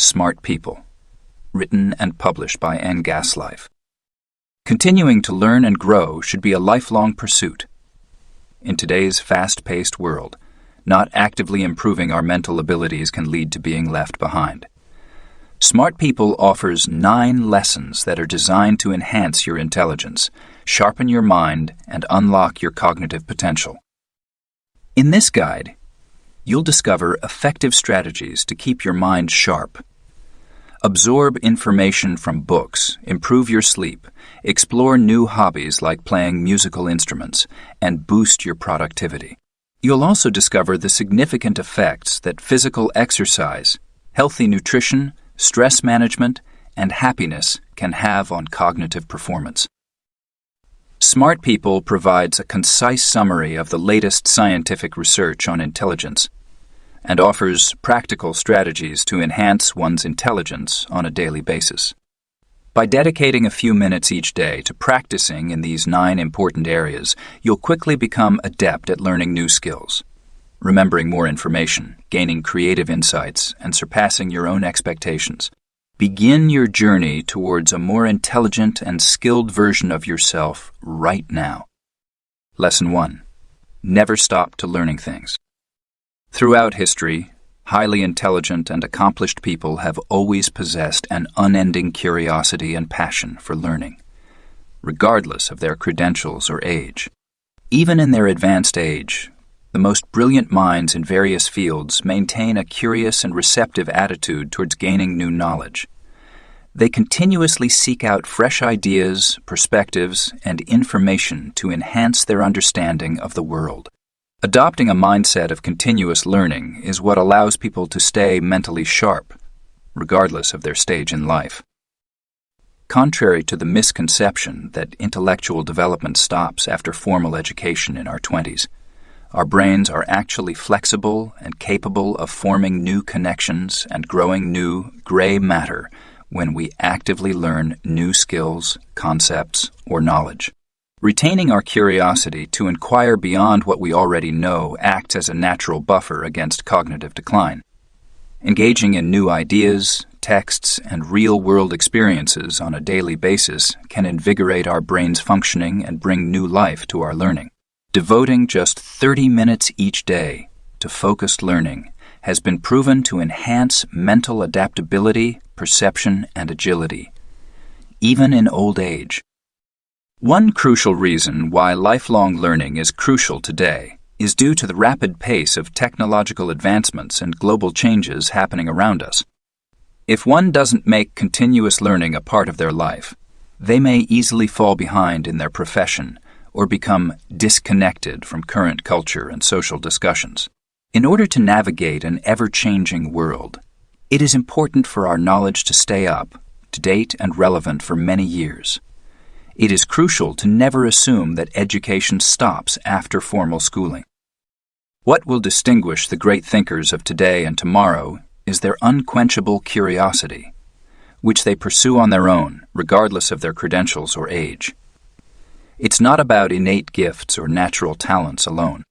Smart People, written and published by Anne Gaslife. Continuing to learn and grow should be a lifelong pursuit. In today's fast-paced world, not actively improving our mental abilities can lead to being left behind. Smart People offers 9 lessons that are designed to enhance your intelligence, sharpen your mind, and unlock your cognitive potential. In this guide, you'll discover effective strategies to keep your mind sharp. Absorb information from books, improve your sleep, explore new hobbies like playing musical instruments, and boost your productivity. You'll also discover the significant effects that physical exercise, healthy nutrition, stress management, and happiness can have on cognitive performance. Smart People provides a concise summary of the latest scientific research on intelligence and offers practical strategies to enhance one's intelligence on a daily basis. By dedicating a few minutes each day to practicing in these 9 important areas, you'll quickly become adept at learning new skills, remembering more information, gaining creative insights, and surpassing your own expectations. Begin your journey towards a more intelligent and skilled version of yourself right now. Lesson 1. Never stop to learning things. Throughout history, highly intelligent and accomplished people have always possessed an unending curiosity and passion for learning, regardless of their credentials or age. Even in their advanced age, the most brilliant minds in various fields maintain a curious and receptive attitude towards gaining new knowledge. They continuously seek out fresh ideas, perspectives, and information to enhance their understanding of the world. Adopting a mindset of continuous learning is what allows people to stay mentally sharp, regardless of their stage in life. Contrary to the misconception that intellectual development stops after formal education in our 20s, our brains are actually flexible and capable of forming new connections and growing new gray matter when we actively learn new skills, concepts, or knowledge. Retaining our curiosity to inquire beyond what we already know acts as a natural buffer against cognitive decline. Engaging in new ideas, texts, and real-world experiences on a daily basis can invigorate our brain's functioning and bring new life to our learning. Devoting just 30 minutes each day to focused learning has been proven to enhance mental adaptability, perception, and agility, even in old age. One crucial reason why lifelong learning is crucial today is due to the rapid pace of technological advancements and global changes happening around us. If one doesn't make continuous learning a part of their life, they may easily fall behind in their profession or become disconnected from current culture and social discussions. In order to navigate an ever-changing world, it is important for our knowledge to stay up, to date, and relevant for many years. It is crucial to never assume that education stops after formal schooling. What will distinguish the great thinkers of today and tomorrow is their unquenchable curiosity, which they pursue on their own, regardless of their credentials or age. It's not about innate gifts or natural talents alone.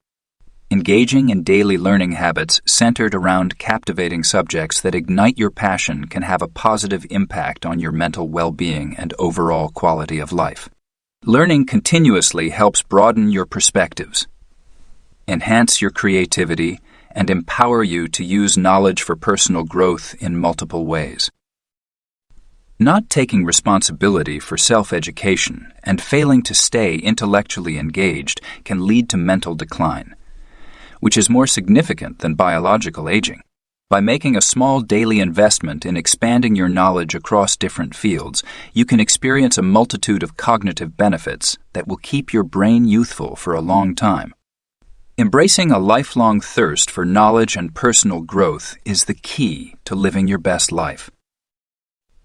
Engaging in daily learning habits centered around captivating subjects that ignite your passion can have a positive impact on your mental well-being and overall quality of life. Learning continuously helps broaden your perspectives, enhance your creativity, and empower you to use knowledge for personal growth in multiple ways. Not taking responsibility for self-education and failing to stay intellectually engaged can lead to mental decline, which is more significant than biological aging. By making a small daily investment in expanding your knowledge across different fields, you can experience a multitude of cognitive benefits that will keep your brain youthful for a long time. Embracing a lifelong thirst for knowledge and personal growth is the key to living your best life.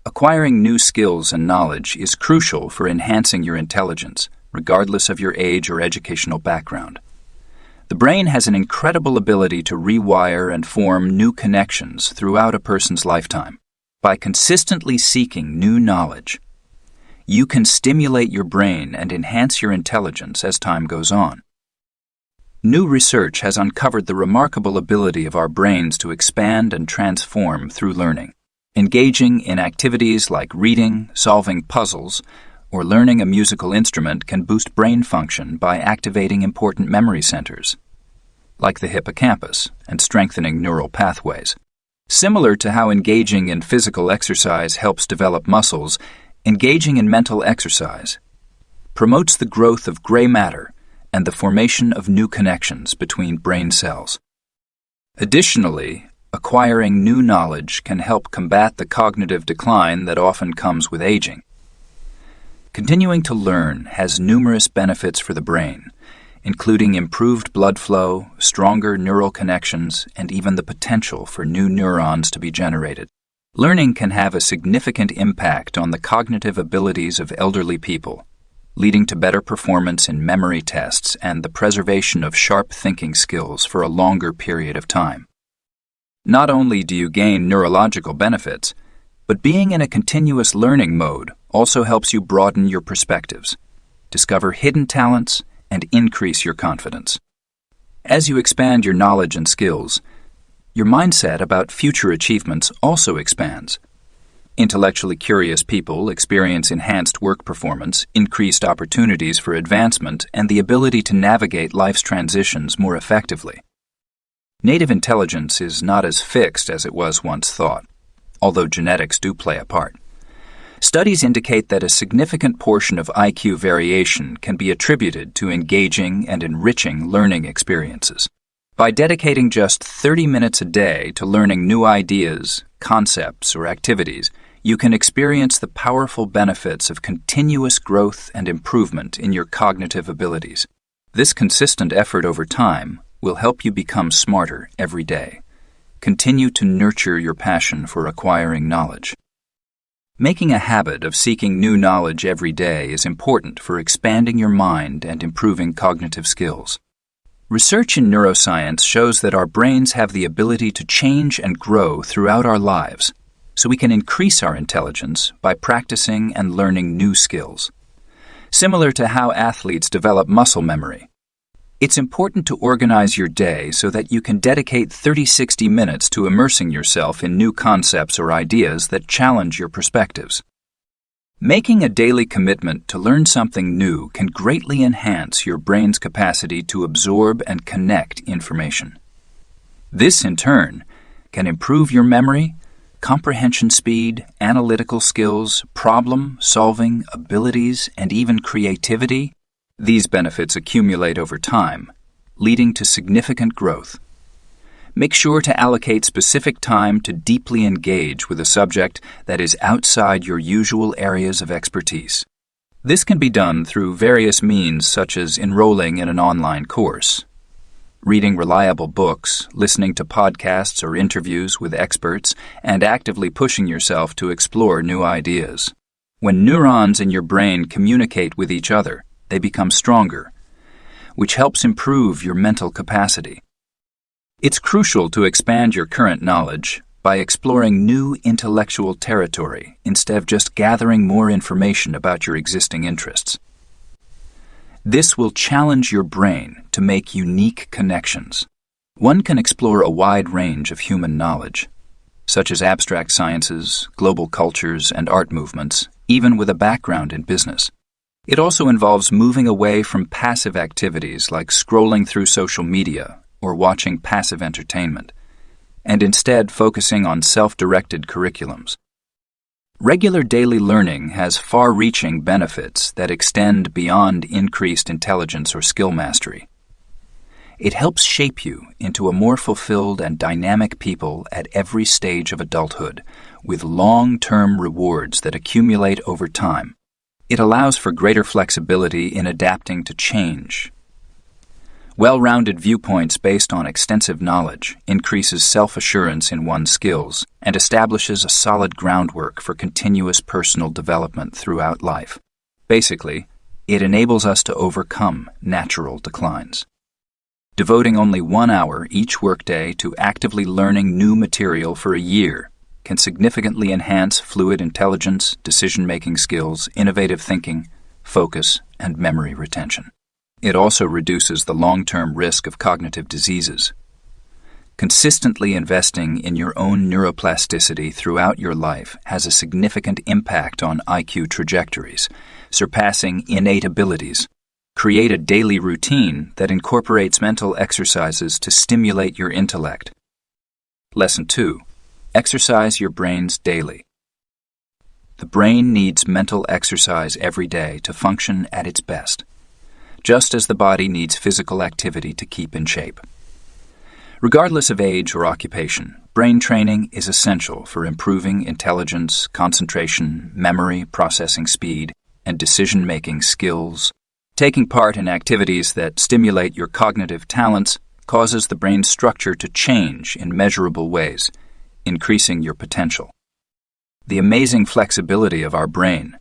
Acquiring new skills and knowledge is crucial for enhancing your intelligence, regardless of your age or educational background. The brain has an incredible ability to rewire and form new connections throughout a person's lifetime. By consistently seeking new knowledge, you can stimulate your brain and enhance your intelligence as time goes on. New research has uncovered the remarkable ability of our brains to expand and transform through learning. Engaging in activities like reading, solving puzzles, or learning a musical instrument can boost brain function by activating important memory centers, like the hippocampus, and strengthening neural pathways. Similar to how engaging in physical exercise helps develop muscles, engaging in mental exercise promotes the growth of gray matter and the formation of new connections between brain cells. Additionally, acquiring new knowledge can help combat the cognitive decline that often comes with aging. Continuing to learn has numerous benefits for the brain, including improved blood flow, stronger neural connections, and even the potential for new neurons to be generated. Learning can have a significant impact on the cognitive abilities of elderly people, leading to better performance in memory tests and the preservation of sharp thinking skills for a longer period of time. Not only do you gain neurological benefits, but being in a continuous learning mode also helps you broaden your perspectives, discover hidden talents, and increase your confidence. As you expand your knowledge and skills, your mindset about future achievements also expands. Intellectually curious people experience enhanced work performance, increased opportunities for advancement, and the ability to navigate life's transitions more effectively. Native intelligence is not as fixed as it was once thought, although genetics do play a part. Studies indicate that a significant portion of IQ variation can be attributed to engaging and enriching learning experiences. By dedicating just 30 minutes a day to learning new ideas, concepts, or activities, you can experience the powerful benefits of continuous growth and improvement in your cognitive abilities. This consistent effort over time will help you become smarter every day. Continue to nurture your passion for acquiring knowledge. Making a habit of seeking new knowledge every day is important for expanding your mind and improving cognitive skills. Research in neuroscience shows that our brains have the ability to change and grow throughout our lives, so we can increase our intelligence by practicing and learning new skills. Similar to how athletes develop muscle memory, it's important to organize your day so that you can dedicate 30-60 minutes to immersing yourself in new concepts or ideas that challenge your perspectives. Making a daily commitment to learn something new can greatly enhance your brain's capacity to absorb and connect information. This, in turn, can improve your memory, comprehension speed, analytical skills, problem-solving abilities, and even creativity. These benefits accumulate over time, leading to significant growth. Make sure to allocate specific time to deeply engage with a subject that is outside your usual areas of expertise. This can be done through various means such as enrolling in an online course, reading reliable books, listening to podcasts or interviews with experts, and actively pushing yourself to explore new ideas. When neurons in your brain communicate with each other, they become stronger, which helps improve your mental capacity. It's crucial to expand your current knowledge by exploring new intellectual territory instead of just gathering more information about your existing interests. This will challenge your brain to make unique connections. One can explore a wide range of human knowledge, such as abstract sciences, global cultures, and art movements, even with a background in business. It also involves moving away from passive activities like scrolling through social media or watching passive entertainment, and instead focusing on self-directed curriculums. Regular daily learning has far-reaching benefits that extend beyond increased intelligence or skill mastery. It helps shape you into a more fulfilled and dynamic people at every stage of adulthood, with long-term rewards that accumulate over time. It allows for greater flexibility in adapting to change. Well-rounded viewpoints based on extensive knowledge increases self-assurance in one's skills and establishes a solid groundwork for continuous personal development throughout life. Basically, it enables us to overcome natural declines. Devoting only 1 hour each workday to actively learning new material for a year can significantly enhance fluid intelligence, decision-making skills, innovative thinking, focus, and memory retention. It also reduces the long-term risk of cognitive diseases. Consistently investing in your own neuroplasticity throughout your life has a significant impact on IQ trajectories, surpassing innate abilities. Create a daily routine that incorporates mental exercises to stimulate your intellect. Lesson 2. Exercise your brains daily. The brain needs mental exercise every day to function at its best, just as the body needs physical activity to keep in shape. Regardless of age or occupation, brain training is essential for improving intelligence, concentration, memory, processing speed, and decision-making skills. Taking part in activities that stimulate your cognitive talents causes the brain's structure to change in measurable ways, increasing your potential. The amazing flexibility of our brain,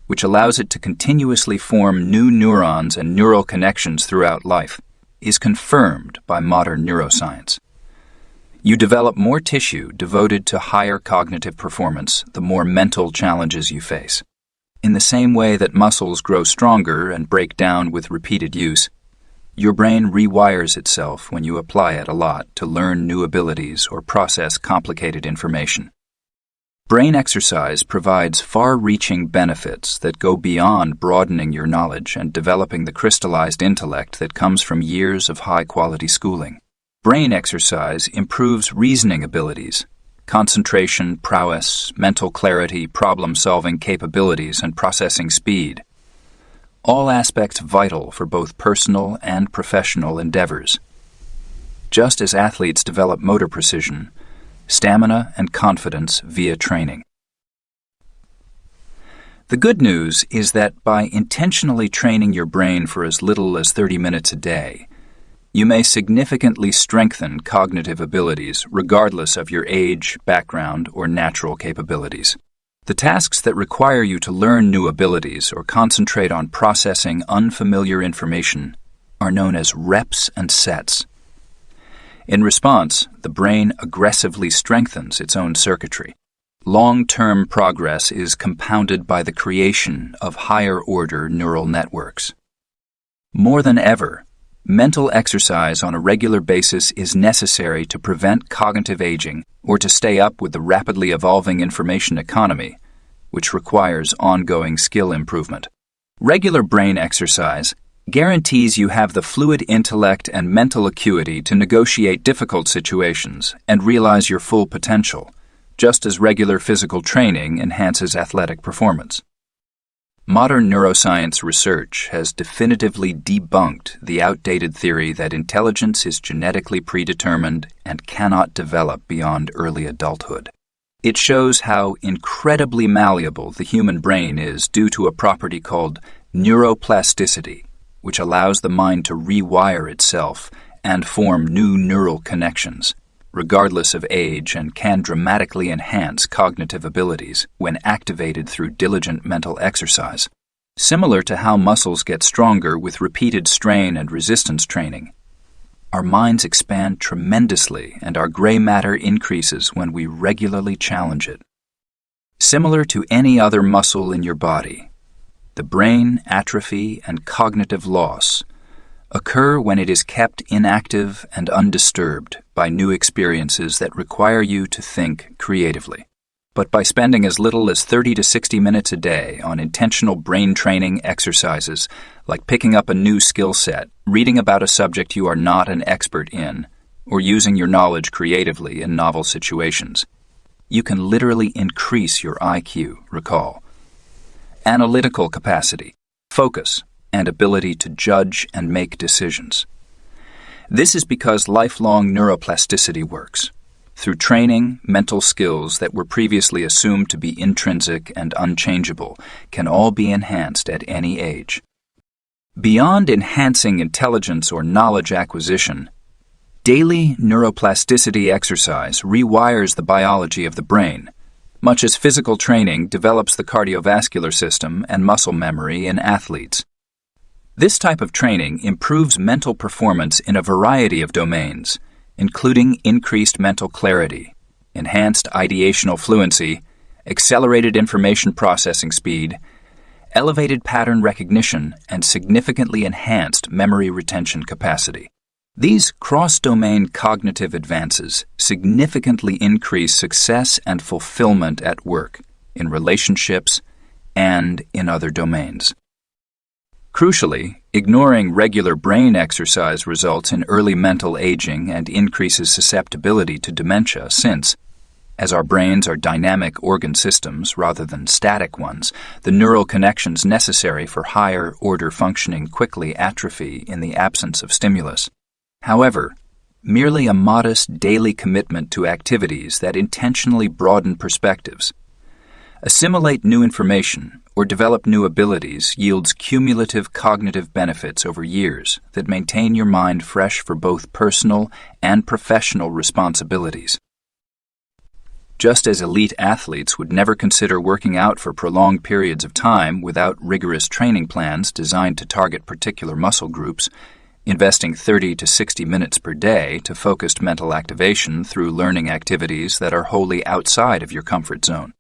which allows it to continuously form new neurons and neural connections throughout life, is confirmed by modern neuroscience. You develop more tissue devoted to higher cognitive performance the more mental challenges you face. In the same way that muscles grow stronger and break down with repeated use, your brain rewires itself when you apply it a lot to learn new abilities or process complicated information. Brain exercise provides far-reaching benefits that go beyond broadening your knowledge and developing the crystallized intellect that comes from years of high-quality schooling. Brain exercise improves reasoning abilities, concentration, prowess, mental clarity, problem-solving capabilities, and processing speed. All aspects vital for both personal and professional endeavors. Just as athletes develop motor precision, stamina, and confidence via training. The good news is that by intentionally training your brain for as little as 30 minutes a day, you may significantly strengthen cognitive abilities regardless of your age, background, or natural capabilities. The tasks that require you to learn new abilities or concentrate on processing unfamiliar information are known as reps and sets. In response, the brain aggressively strengthens its own circuitry. Long-term progress is compounded by the creation of higher-order neural networks. More than ever, mental exercise on a regular basis is necessary to prevent cognitive aging or to stay up with the rapidly evolving information economy, which requires ongoing skill improvement. Regular brain exercise guarantees you have the fluid intellect and mental acuity to negotiate difficult situations and realize your full potential, just as regular physical training enhances athletic performance. Modern neuroscience research has definitively debunked the outdated theory that intelligence is genetically predetermined and cannot develop beyond early adulthood. It shows how incredibly malleable the human brain is due to a property called neuroplasticity, which allows the mind to rewire itself and form new neural connections, regardless of age, and can dramatically enhance cognitive abilities when activated through diligent mental exercise. Similar to how muscles get stronger with repeated strain and resistance training, our minds expand tremendously and our gray matter increases when we regularly challenge it. Similar to any other muscle in your body, the brain atrophy and cognitive loss occur when it is kept inactive and undisturbed by new experiences that require you to think creatively. But by spending as little as 30 to 60 minutes a day on intentional brain training exercises like picking up a new skill set, reading about a subject you are not an expert in, or using your knowledge creatively in novel situations, you can literally increase your IQ, recall, analytical capacity, focus, and ability to judge and make decisions. This is because lifelong neuroplasticity works. Through training, mental skills that were previously assumed to be intrinsic and unchangeable can all be enhanced at any age. Beyond enhancing intelligence or knowledge acquisition, daily neuroplasticity exercise rewires the biology of the brain, much as physical training develops the cardiovascular system and muscle memory in athletes. This type of training improves mental performance in a variety of domains, including increased mental clarity, enhanced ideational fluency, accelerated information processing speed, elevated pattern recognition, and significantly enhanced memory retention capacity. These cross-domain cognitive advances significantly increase success and fulfillment at work, in relationships, and in other domains. Crucially, ignoring regular brain exercise results in early mental aging and increases susceptibility to dementia since, as our brains are dynamic organ systems rather than static ones, the neural connections necessary for higher-order functioning quickly atrophy in the absence of stimulus. However, merely a modest daily commitment to activities that intentionally broaden perspectives, assimilate new information, or develop new abilities yields cumulative cognitive benefits over years that maintain your mind fresh for both personal and professional responsibilities. Just as elite athletes would never consider working out for prolonged periods of time without rigorous training plans designed to target particular muscle groups, investing 30 to 60 minutes per day to focused mental activation through learning activities that are wholly outside of your comfort zone.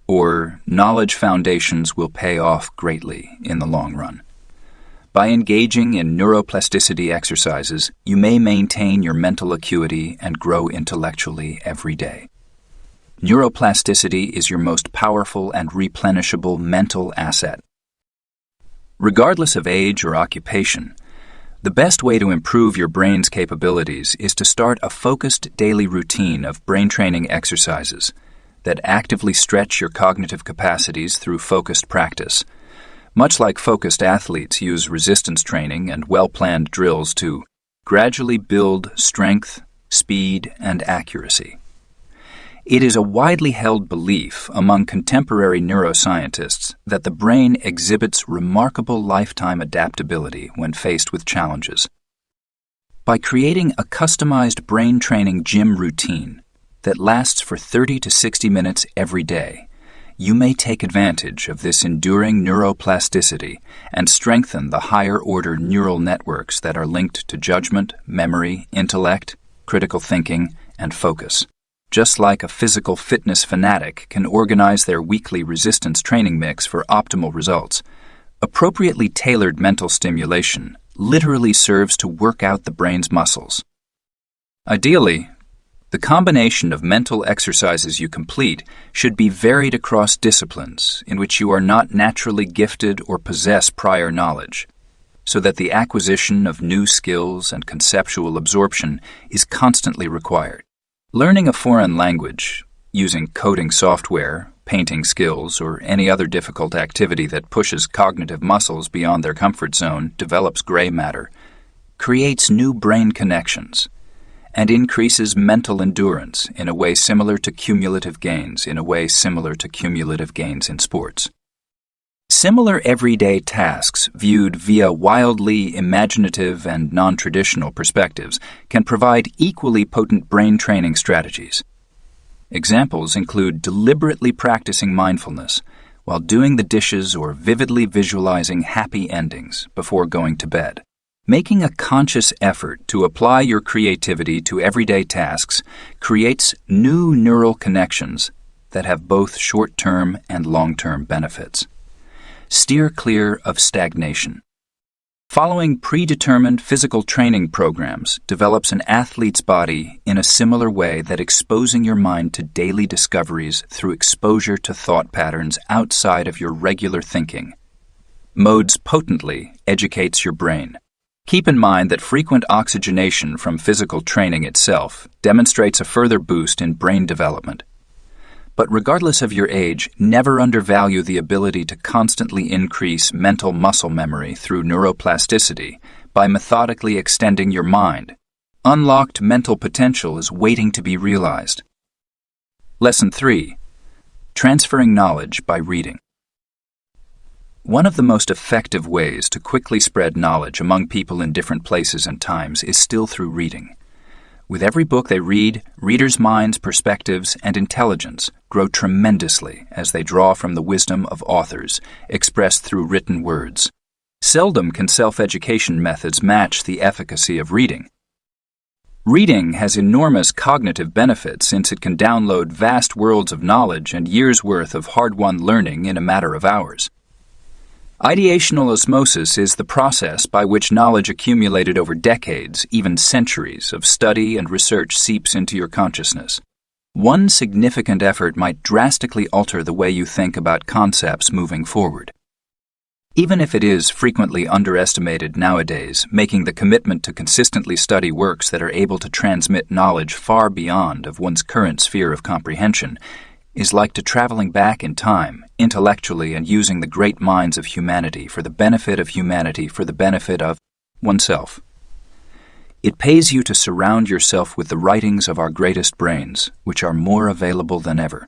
Or knowledge foundations will pay off greatly in the long run. By engaging in neuroplasticity exercises, you may maintain your mental acuity and grow intellectually every day. Neuroplasticity is your most powerful and replenishable mental asset. Regardless of age or occupation, the best way to improve your brain's capabilities is to start a focused daily routine of brain training exercises that actively stretch your cognitive capacities through focused practice, much like focused athletes use resistance training and well-planned drills to gradually build strength, speed, and accuracy. It is a widely held belief among contemporary neuroscientists that the brain exhibits remarkable lifetime adaptability when faced with challenges. By creating a customized brain training gym routine that lasts for 30 to 60 minutes every day, you may take advantage of this enduring neuroplasticity and strengthen the higher-order neural networks that are linked to judgment, memory, intellect, critical thinking, and focus. Just like a physical fitness fanatic can organize their weekly resistance training mix for optimal results, appropriately tailored mental stimulation literally serves to work out the brain's muscles. Ideally, the combination of mental exercises you complete should be varied across disciplines in which you are not naturally gifted or possess prior knowledge, so that the acquisition of new skills and conceptual absorption is constantly required. Learning a foreign language, using coding software, painting skills, or any other difficult activity that pushes cognitive muscles beyond their comfort zone, develops gray matter, creates new brain connections, and increases mental endurance in a way similar to cumulative gains in sports. Similar everyday tasks viewed via wildly imaginative and non-traditional perspectives can provide equally potent brain training strategies. Examples include deliberately practicing mindfulness while doing the dishes or vividly visualizing happy endings before going to bed. Making a conscious effort to apply your creativity to everyday tasks creates new neural connections that have both short-term and long-term benefits. Steer clear of stagnation. Following predetermined physical training programs develops an athlete's body in a similar way that exposing your mind to daily discoveries through exposure to thought patterns outside of your regular thinking modes potently educates your brain. Keep in mind that frequent oxygenation from physical training itself demonstrates a further boost in brain development. But regardless of your age, never undervalue the ability to constantly increase mental muscle memory through neuroplasticity by methodically extending your mind. Unlocked mental potential is waiting to be realized. Lesson 3. Transferring knowledge by reading. One of the most effective ways to quickly spread knowledge among people in different places and times is still through reading. With every book they read, readers' minds, perspectives, and intelligence grow tremendously as they draw from the wisdom of authors, expressed through written words. Seldom can self-education methods match the efficacy of reading. Reading has enormous cognitive benefits since it can download vast worlds of knowledge and years' worth of hard-won learning in a matter of hours. Ideational osmosis is the process by which knowledge accumulated over decades, even centuries, of study and research seeps into your consciousness. One significant effort might drastically alter the way you think about concepts moving forward. Even if it is frequently underestimated nowadays, making the commitment to consistently study works that are able to transmit knowledge far beyond of one's current sphere of comprehension is like to traveling back in time, intellectually, and using the great minds of humanity for the benefit of humanity for the benefit of oneself. It pays you to surround yourself with the writings of our greatest brains, which are more available than ever.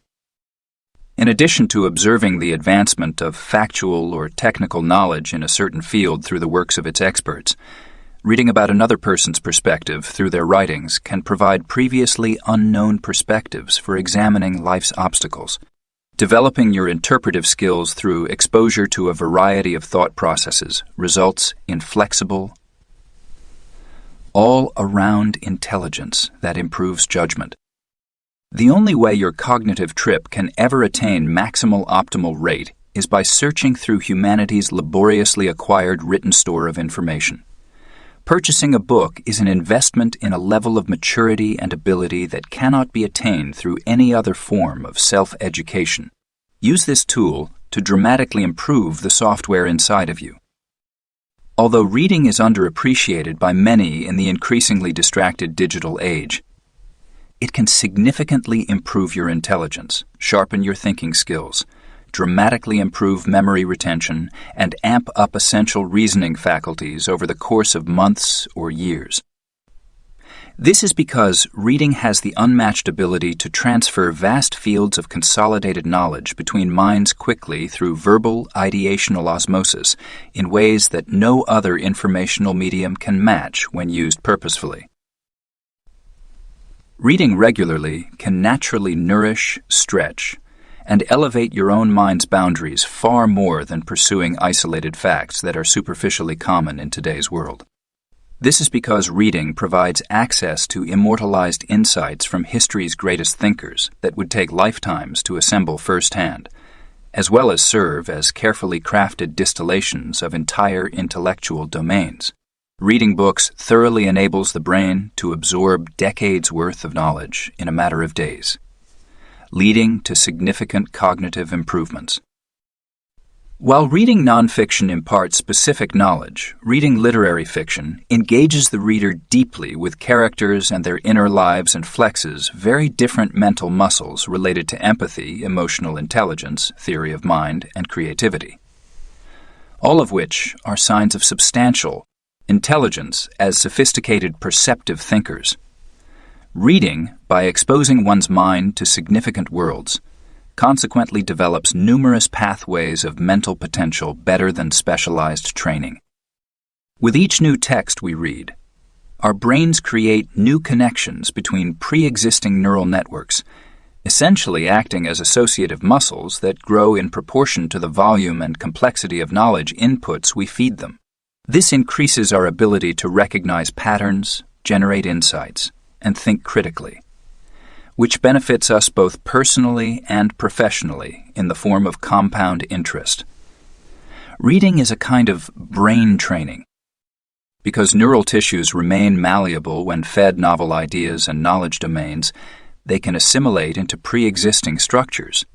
In addition to observing the advancement of factual or technical knowledge in a certain field through the works of its experts, reading about another person's perspective through their writings can provide previously unknown perspectives for examining life's obstacles. Developing your interpretive skills through exposure to a variety of thought processes results in flexible, all-around intelligence that improves judgment. The only way your cognitive trip can ever attain maximal optimal rate is by searching through humanity's laboriously acquired written store of information. Purchasing a book is an investment in a level of maturity and ability that cannot be attained through any other form of self-education. Use this tool to dramatically improve the software inside of you. Although reading is underappreciated by many in the increasingly distracted digital age, it can significantly improve your intelligence, sharpen your thinking skills, dramatically improve memory retention, and amp up essential reasoning faculties over the course of months or years. This is because reading has the unmatched ability to transfer vast fields of consolidated knowledge between minds quickly through verbal ideational osmosis in ways that no other informational medium can match when used purposefully. Reading regularly can naturally nourish, stretch, and elevate your own mind's boundaries far more than pursuing isolated facts that are superficially common in today's world. This is because reading provides access to immortalized insights from history's greatest thinkers that would take lifetimes to assemble firsthand, as well as serve as carefully crafted distillations of entire intellectual domains. Reading books thoroughly enables the brain to absorb decades' worth of knowledge in a matter of days, leading to significant cognitive improvements. While reading nonfiction imparts specific knowledge, reading literary fiction engages the reader deeply with characters and their inner lives and flexes very different mental muscles related to empathy, emotional intelligence, theory of mind, and creativity, all of which are signs of substantial intelligence as sophisticated perceptive thinkers. Reading, by exposing one's mind to significant worlds, consequently develops numerous pathways of mental potential better than specialized training. With each new text we read, our brains create new connections between pre-existing neural networks, essentially acting as associative muscles that grow in proportion to the volume and complexity of knowledge inputs we feed them. This increases our ability to recognize patterns, generate insights, and think critically, which benefits us both personally and professionally in the form of compound interest. Reading is a kind of brain training. Because neural tissues remain malleable when fed novel ideas and knowledge domains, they can assimilate into pre-existing structures.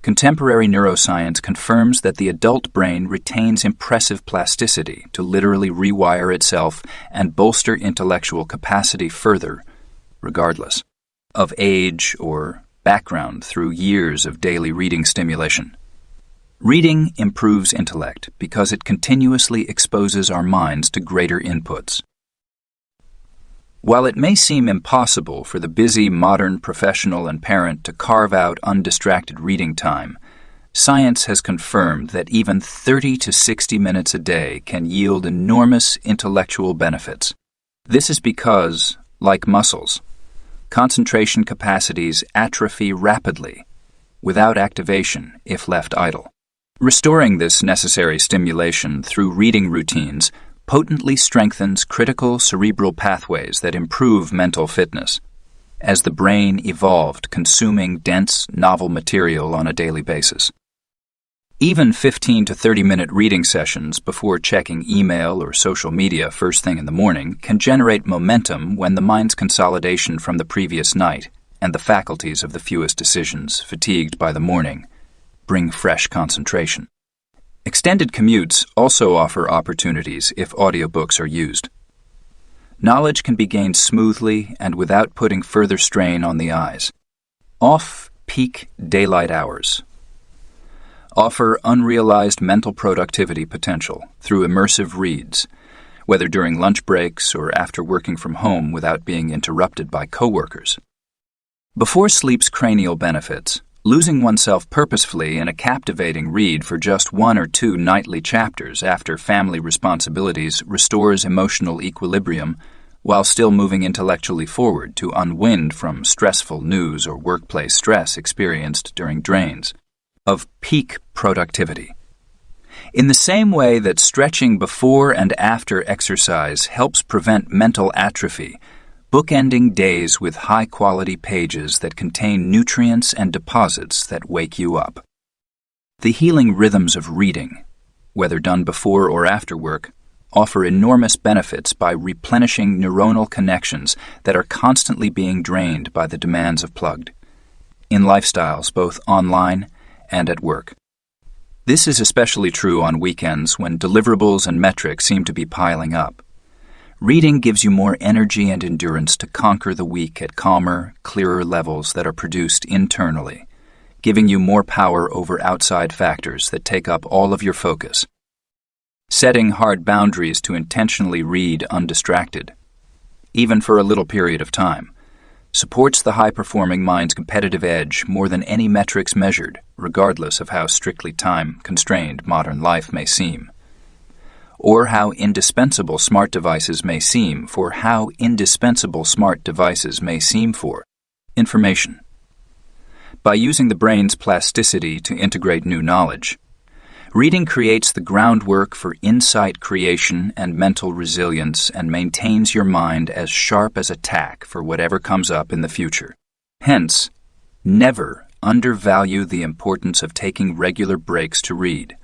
Contemporary neuroscience confirms that the adult brain retains impressive plasticity to literally rewire itself and bolster intellectual capacity further, regardless of age or background through years of daily reading stimulation. Reading improves intellect because it continuously exposes our minds to greater inputs. While it may seem impossible for the busy modern professional and parent to carve out undistracted reading time, science has confirmed that even 30 to 60 minutes a day can yield enormous intellectual benefits. This is because, like muscles, concentration capacities atrophy rapidly, without activation if left idle. Restoring this necessary stimulation through reading routines potently strengthens critical cerebral pathways that improve mental fitness, as the brain evolved consuming dense, novel material on a daily basis. Even 15 to 30-minute reading sessions before checking email or social media first thing in the morning can generate momentum when the mind's consolidation from the previous night and the faculties of the fewest decisions, fatigued by the morning, bring fresh concentration. Extended commutes also offer opportunities if audiobooks are used. Knowledge can be gained smoothly and without putting further strain on the eyes. Off-peak daylight hours offer unrealized mental productivity potential through immersive reads, whether during lunch breaks or after working from home without being interrupted by coworkers. Before sleep's cranial benefits, losing oneself purposefully in a captivating read for just 1 or 2 nightly chapters after family responsibilities restores emotional equilibrium while still moving intellectually forward to unwind from stressful news or workplace stress experienced during drains of peak productivity. In the same way that stretching before and after exercise helps prevent mental atrophy, bookending days with high-quality pages that contain nutrients and deposits that wake you up. The healing rhythms of reading, whether done before or after work, offer enormous benefits by replenishing neuronal connections that are constantly being drained by the demands of plugged in lifestyles both online and at work. This is especially true on weekends when deliverables and metrics seem to be piling up. Reading gives you more energy and endurance to conquer the week at calmer, clearer levels that are produced internally, giving you more power over outside factors that take up all of your focus. Setting hard boundaries to intentionally read undistracted, even for a little period of time, supports the high-performing mind's competitive edge more than any metrics measured, regardless of how strictly time-constrained modern life may seem, or how indispensable smart devices may seem for information. By using the brain's plasticity to integrate new knowledge, reading creates the groundwork for insight creation and mental resilience and maintains your mind as sharp as a tack for whatever comes up in the future. Hence, never undervalue the importance of taking regular breaks to read,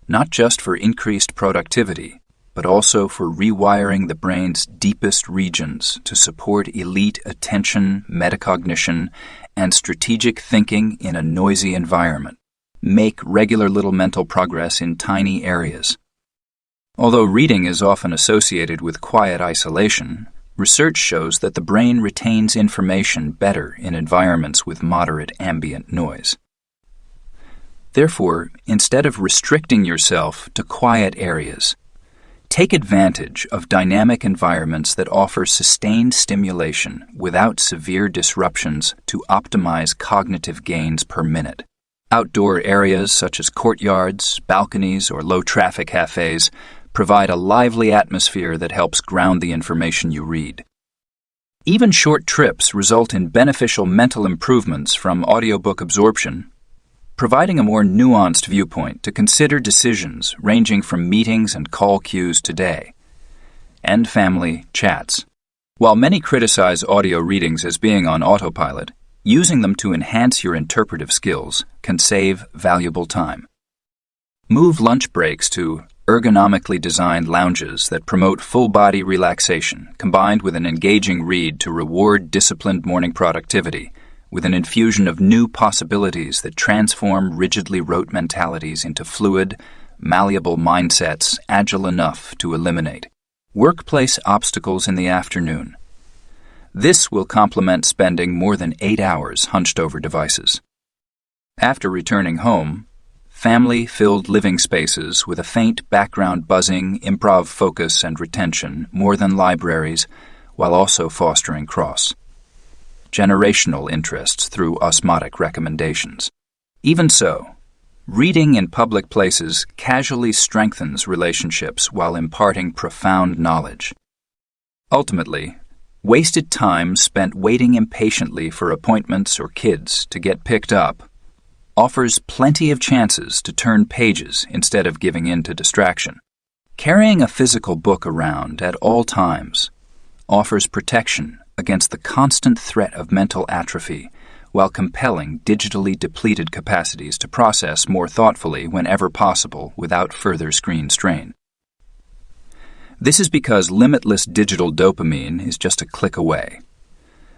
not just for increased productivity, but also for rewiring the brain's deepest regions to support elite attention, metacognition, and strategic thinking in a noisy environment. Make regular little mental progress in tiny areas. Although reading is often associated with quiet isolation, research shows that the brain retains information better in environments with moderate ambient noise. Therefore, instead of restricting yourself to quiet areas, take advantage of dynamic environments that offer sustained stimulation without severe disruptions to optimize cognitive gains per minute. Outdoor areas such as courtyards, balconies, or low-traffic cafes provide a lively atmosphere that helps ground the information you read. Even short trips result in beneficial mental improvements from audiobook absorption, providing a more nuanced viewpoint to consider decisions ranging from meetings and call queues today, and family chats. While many criticize audio readings as being on autopilot, using them to enhance your interpretive skills can save valuable time. Move lunch breaks to ergonomically designed lounges that promote full-body relaxation, combined with an engaging read to reward disciplined morning productivity, with an infusion of new possibilities that transform rigidly rote mentalities into fluid, malleable mindsets agile enough to eliminate workplace obstacles in the afternoon. This will complement spending more than 8 hours hunched over devices. After returning home, family-filled living spaces with a faint background buzzing, improv focus, and retention more than libraries, while also fostering cross-generational interests through osmotic recommendations. Even so, reading in public places casually strengthens relationships while imparting profound knowledge. Ultimately, wasted time spent waiting impatiently for appointments or kids to get picked up offers plenty of chances to turn pages instead of giving in to distraction. Carrying a physical book around at all times offers protection against the constant threat of mental atrophy while compelling digitally depleted capacities to process more thoughtfully whenever possible without further screen strain. This is because limitless digital dopamine is just a click away.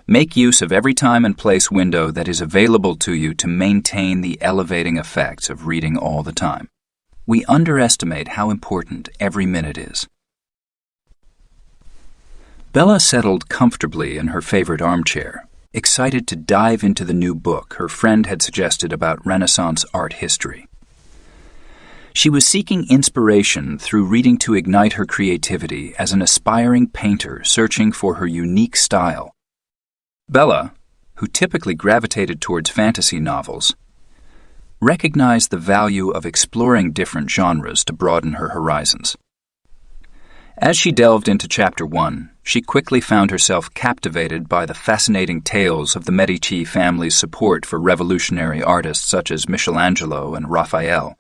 Make use of every time and place window that is available to you to maintain the elevating effects of reading all the time. We underestimate how important every minute is. Bella settled comfortably in her favorite armchair, excited to dive into the new book her friend had suggested about Renaissance art history. She was seeking inspiration through reading to ignite her creativity as an aspiring painter searching for her unique style. Bella, who typically gravitated towards fantasy novels, recognized the value of exploring different genres to broaden her horizons. As she delved into Chapter 1, she quickly found herself captivated by the fascinating tales of the Medici family's support for revolutionary artists such as Michelangelo and Raphael.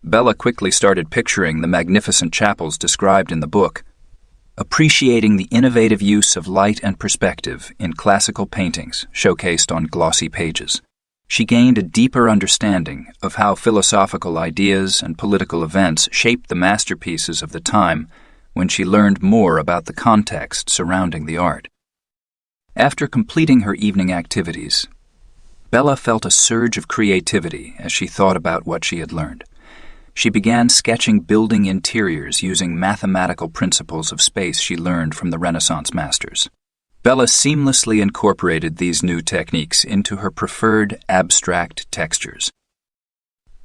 Bella quickly started picturing the magnificent chapels described in the book, appreciating the innovative use of light and perspective in classical paintings showcased on glossy pages. She gained a deeper understanding of how philosophical ideas and political events shaped the masterpieces of the time when she learned more about the context surrounding the art. After completing her evening activities, Bella felt a surge of creativity as she thought about what she had learned. She began sketching building interiors using mathematical principles of space she learned from the Renaissance masters. Bella seamlessly incorporated these new techniques into her preferred abstract textures.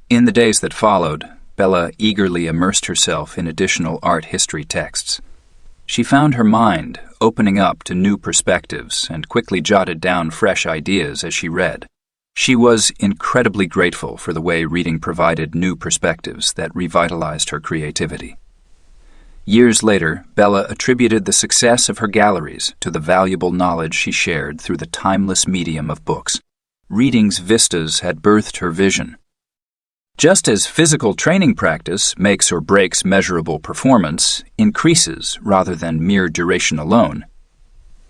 In the days that followed, Bella eagerly immersed herself in additional art history texts. She found her mind opening up to new perspectives and quickly jotted down fresh ideas as she read. She was incredibly grateful for the way reading provided new perspectives that revitalized her creativity. Years later, Bella attributed the success of her galleries to the valuable knowledge she shared through the timeless medium of books. Reading's vistas had birthed her vision. Just as physical training practice makes or breaks measurable performance, increases rather than mere duration alone,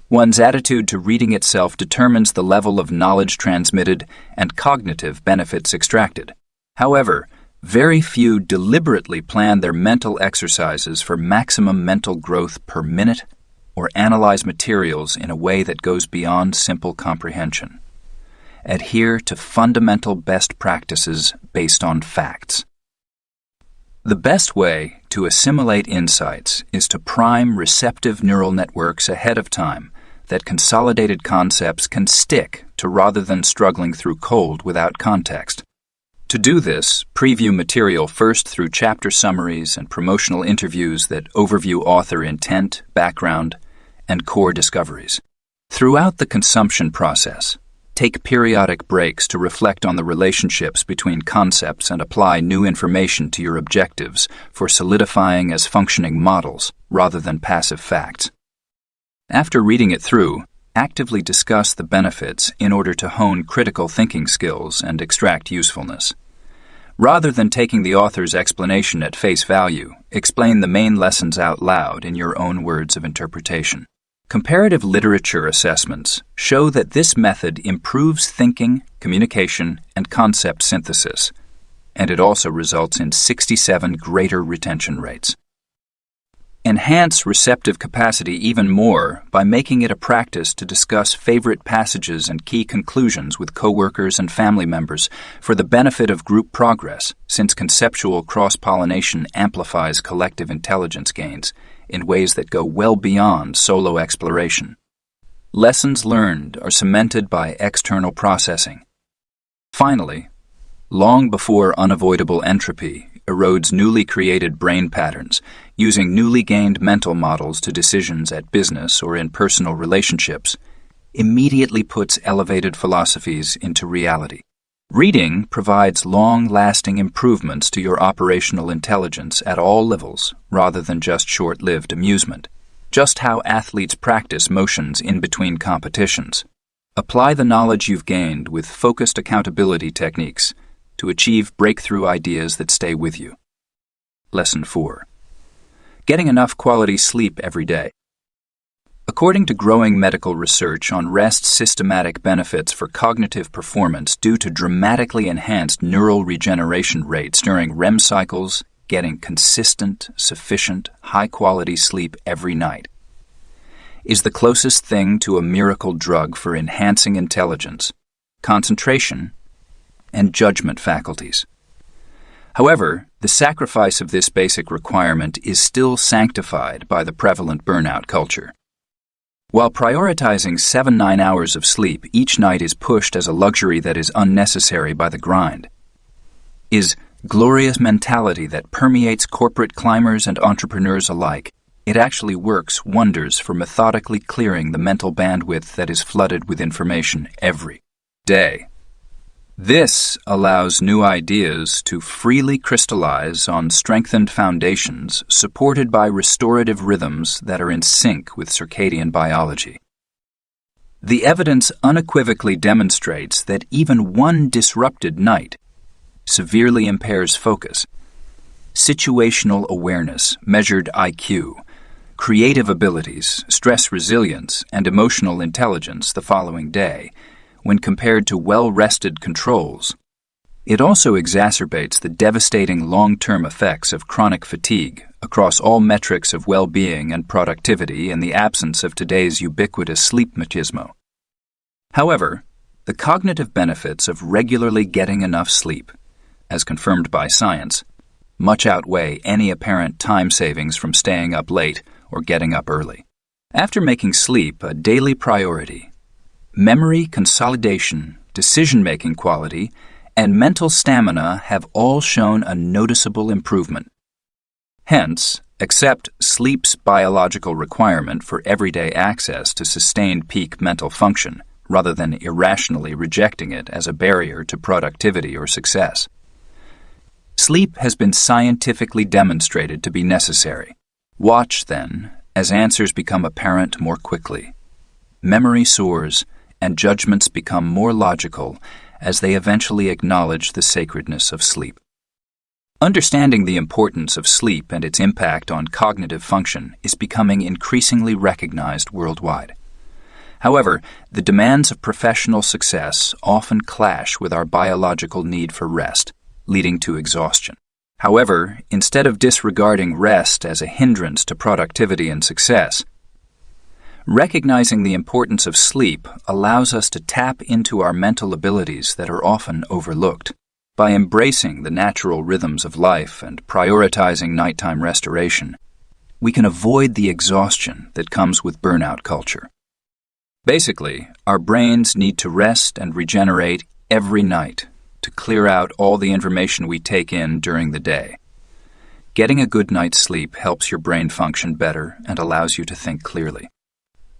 one's attitude to reading itself determines the level of knowledge transmitted and cognitive benefits extracted. However, very few deliberately plan their mental exercises for maximum mental growth per minute or analyze materials in a way that goes beyond simple comprehension. Adhere to fundamental best practices based on facts. The best way to assimilate insights is to prime receptive neural networks ahead of time that consolidated concepts can stick to rather than struggling through cold without context. To do this, preview material first through chapter summaries and promotional interviews that overview author intent, background, and core discoveries. Throughout the consumption process, take periodic breaks to reflect on the relationships between concepts and apply new information to your objectives for solidifying as functioning models rather than passive facts. After reading it through, actively discuss the benefits in order to hone critical thinking skills and extract usefulness. Rather than taking the author's explanation at face value, explain the main lessons out loud in your own words of interpretation. Comparative literature assessments show that this method improves thinking, communication, and concept synthesis, and it also results in 67 greater retention rates. Enhance receptive capacity even more by making it a practice to discuss favorite passages and key conclusions with coworkers and family members for the benefit of group progress, since conceptual cross-pollination amplifies collective intelligence gains in ways that go well beyond solo exploration. Lessons learned are cemented by external processing. Finally, long before unavoidable entropy erodes newly created brain patterns, using newly gained mental models to decisions at business or in personal relationships, immediately puts elevated philosophies into reality. Reading provides long-lasting improvements to your operational intelligence at all levels, rather than just short-lived amusement. Just how athletes practice motions in between competitions. Apply the knowledge you've gained with focused accountability techniques to achieve breakthrough ideas that stay with you. Lesson 4. Getting enough quality sleep every day. A According to growing medical research on rest's systematic benefits for cognitive performance due to dramatically enhanced neural regeneration rates during REM cycles, getting consistent, sufficient, high-quality sleep every night is the closest thing to a miracle drug for enhancing intelligence, concentration, and judgment faculties. However, the sacrifice of this basic requirement is still sanctified by the prevalent burnout culture. While prioritizing 7-9 hours of sleep each night is pushed as a luxury that is unnecessary by the grind, is glorious mentality that permeates corporate climbers and entrepreneurs alike. It actually works wonders for methodically clearing the mental bandwidth that is flooded with information every day. This allows new ideas to freely crystallize on strengthened foundations supported by restorative rhythms that are in sync with circadian biology. The evidence unequivocally demonstrates that even one disrupted night severely impairs focus, situational awareness, measured IQ, creative abilities, stress resilience, and emotional intelligence the following day, when compared to well-rested controls. It also exacerbates the devastating long-term effects of chronic fatigue across all metrics of well-being and productivity in the absence of today's ubiquitous sleep machismo. However, the cognitive benefits of regularly getting enough sleep, as confirmed by science, much outweigh any apparent time savings from staying up late or getting up early. After making sleep a daily priority, memory consolidation, decision-making quality, and mental stamina have all shown a noticeable improvement. Hence, accept sleep's biological requirement for everyday access to sustained peak mental function, rather than irrationally rejecting it as a barrier to productivity or success. Sleep has been scientifically demonstrated to be necessary. Watch, then, as answers become apparent more quickly. Memory soars, and judgments become more logical as they eventually acknowledge the sacredness of sleep. Understanding the importance of sleep and its impact on cognitive function is becoming increasingly recognized worldwide. However, the demands of professional success often clash with our biological need for rest, leading to exhaustion. However, instead of disregarding rest as a hindrance to productivity and success, recognizing the importance of sleep allows us to tap into our mental abilities that are often overlooked. By embracing the natural rhythms of life and prioritizing nighttime restoration, we can avoid the exhaustion that comes with burnout culture. Basically, our brains need to rest and regenerate every night to clear out all the information we take in during the day. Getting a good night's sleep helps your brain function better and allows you to think clearly.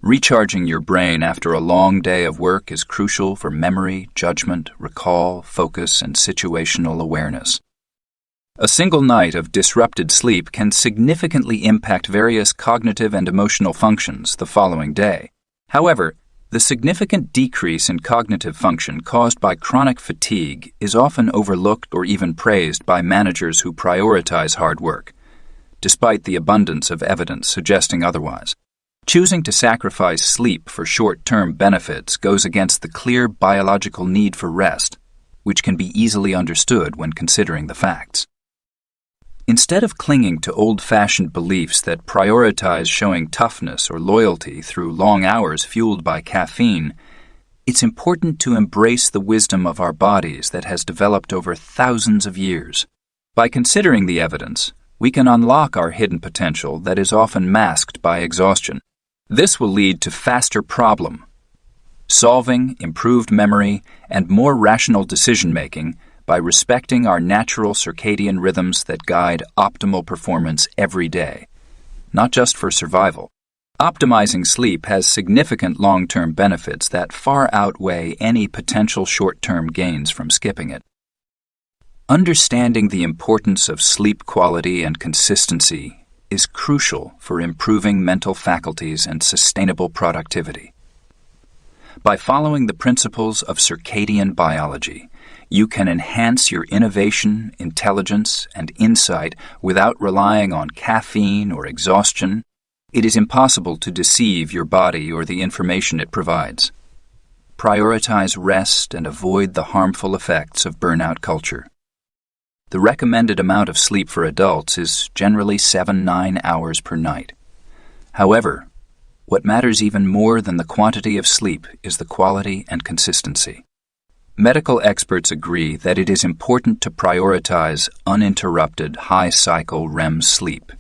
Recharging your brain after a long day of work is crucial for memory, judgment, recall, focus, and situational awareness. A single night of disrupted sleep can significantly impact various cognitive and emotional functions the following day. However, the significant decrease in cognitive function caused by chronic fatigue is often overlooked or even praised by managers who prioritize hard work, despite the abundance of evidence suggesting otherwise. Choosing to sacrifice sleep for short-term benefits goes against the clear biological need for rest, which can be easily understood when considering the facts. Instead of clinging to old-fashioned beliefs that prioritize showing toughness or loyalty through long hours fueled by caffeine, it's important to embrace the wisdom of our bodies that has developed over thousands of years. By considering the evidence, we can unlock our hidden potential that is often masked by exhaustion. This will lead to faster problem solving, improved memory, and more rational decision-making by respecting our natural circadian rhythms that guide optimal performance every day, not just for survival. Optimizing sleep has significant long-term benefits that far outweigh any potential short-term gains from skipping it. Understanding the importance of sleep quality and consistency is crucial for improving mental faculties and sustainable productivity. By following the principles of circadian biology, you can enhance your innovation, intelligence, and insight without relying on caffeine or exhaustion, It is impossible to deceive your body or the information it provides. Prioritize rest and avoid the harmful effects of burnout culture. The recommended amount of sleep for adults is generally 7-9 hours per night. However, what matters even more than the quantity of sleep is the quality and consistency. Medical experts agree that it is important to prioritize uninterrupted high-cycle REM sleep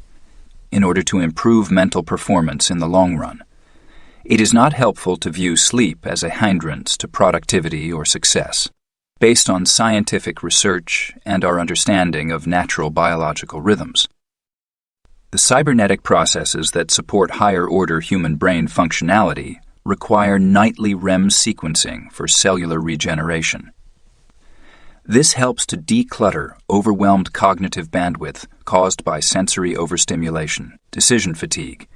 in order to improve mental performance in the long run. It is not helpful to view sleep as a hindrance to productivity or success. Based on scientific research and our understanding of natural biological rhythms, the cybernetic processes that support higher-order human brain functionality require nightly REM sequencing for cellular regeneration. This helps to declutter overwhelmed cognitive bandwidth caused by sensory overstimulation, decision fatigue,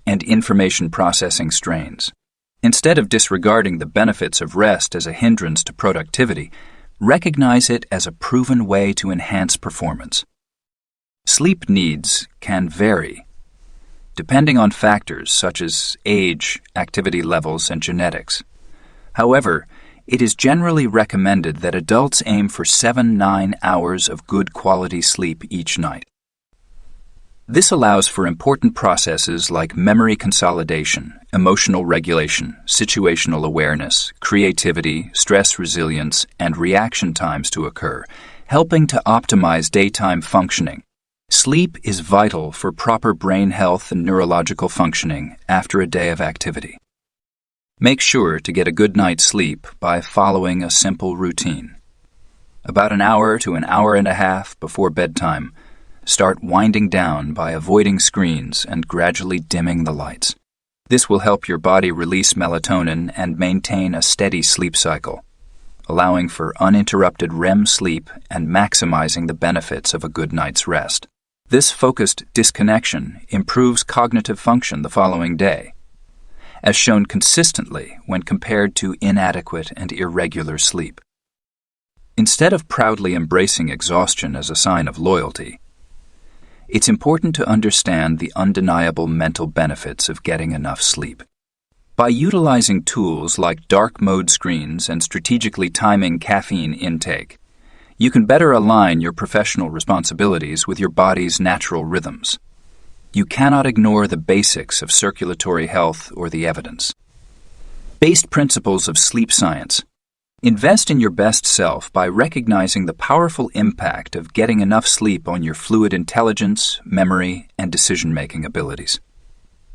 and information processing strains. Instead of disregarding the benefits of rest as a hindrance to productivity, recognize it as a proven way to enhance performance. Sleep needs can vary, depending on factors such as age, activity levels, and genetics. However, it is generally recommended that adults aim for 7-9 hours of good quality sleep each night. This allows for important processes like memory consolidation, emotional regulation, situational awareness, creativity, stress resilience, and reaction times to occur, helping to optimize daytime functioning. Sleep is vital for proper brain health and neurological functioning after a day of activity. Make sure to get a good night's sleep by following a simple routine. About an hour to an hour and a half before bedtime, start winding down by avoiding screens and gradually dimming the lights. This will help your body release melatonin and maintain a steady sleep cycle, allowing for uninterrupted REM sleep and maximizing the benefits of a good night's rest. This focused disconnection improves cognitive function the following day, as shown consistently when compared to inadequate and irregular sleep. Instead of proudly embracing exhaustion as a sign of loyalty, it's important to understand the undeniable mental benefits of getting enough sleep. By utilizing tools like dark mode screens and strategically timing caffeine intake, you can better align your professional responsibilities with your body's natural rhythms. You cannot ignore the basics of circulatory health or the evidence. Based principles of sleep science. Invest in your best self by recognizing the powerful impact of getting enough sleep on your fluid intelligence, memory, and decision-making abilities.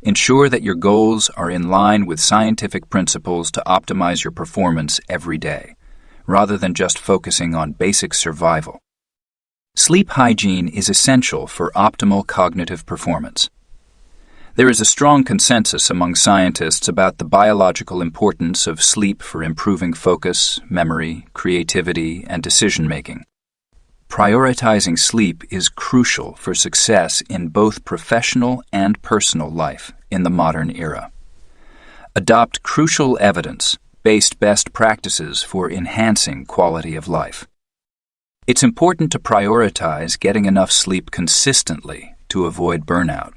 Ensure that your goals are in line with scientific principles to optimize your performance every day, rather than just focusing on basic survival. Sleep hygiene is essential for optimal cognitive performance. There is a strong consensus among scientists about the biological importance of sleep for improving focus, memory, creativity, and decision-making. Prioritizing sleep is crucial for success in both professional and personal life in the modern era. Adopt crucial evidence-based best practices for enhancing quality of life. It's important to prioritize getting enough sleep consistently to avoid burnout.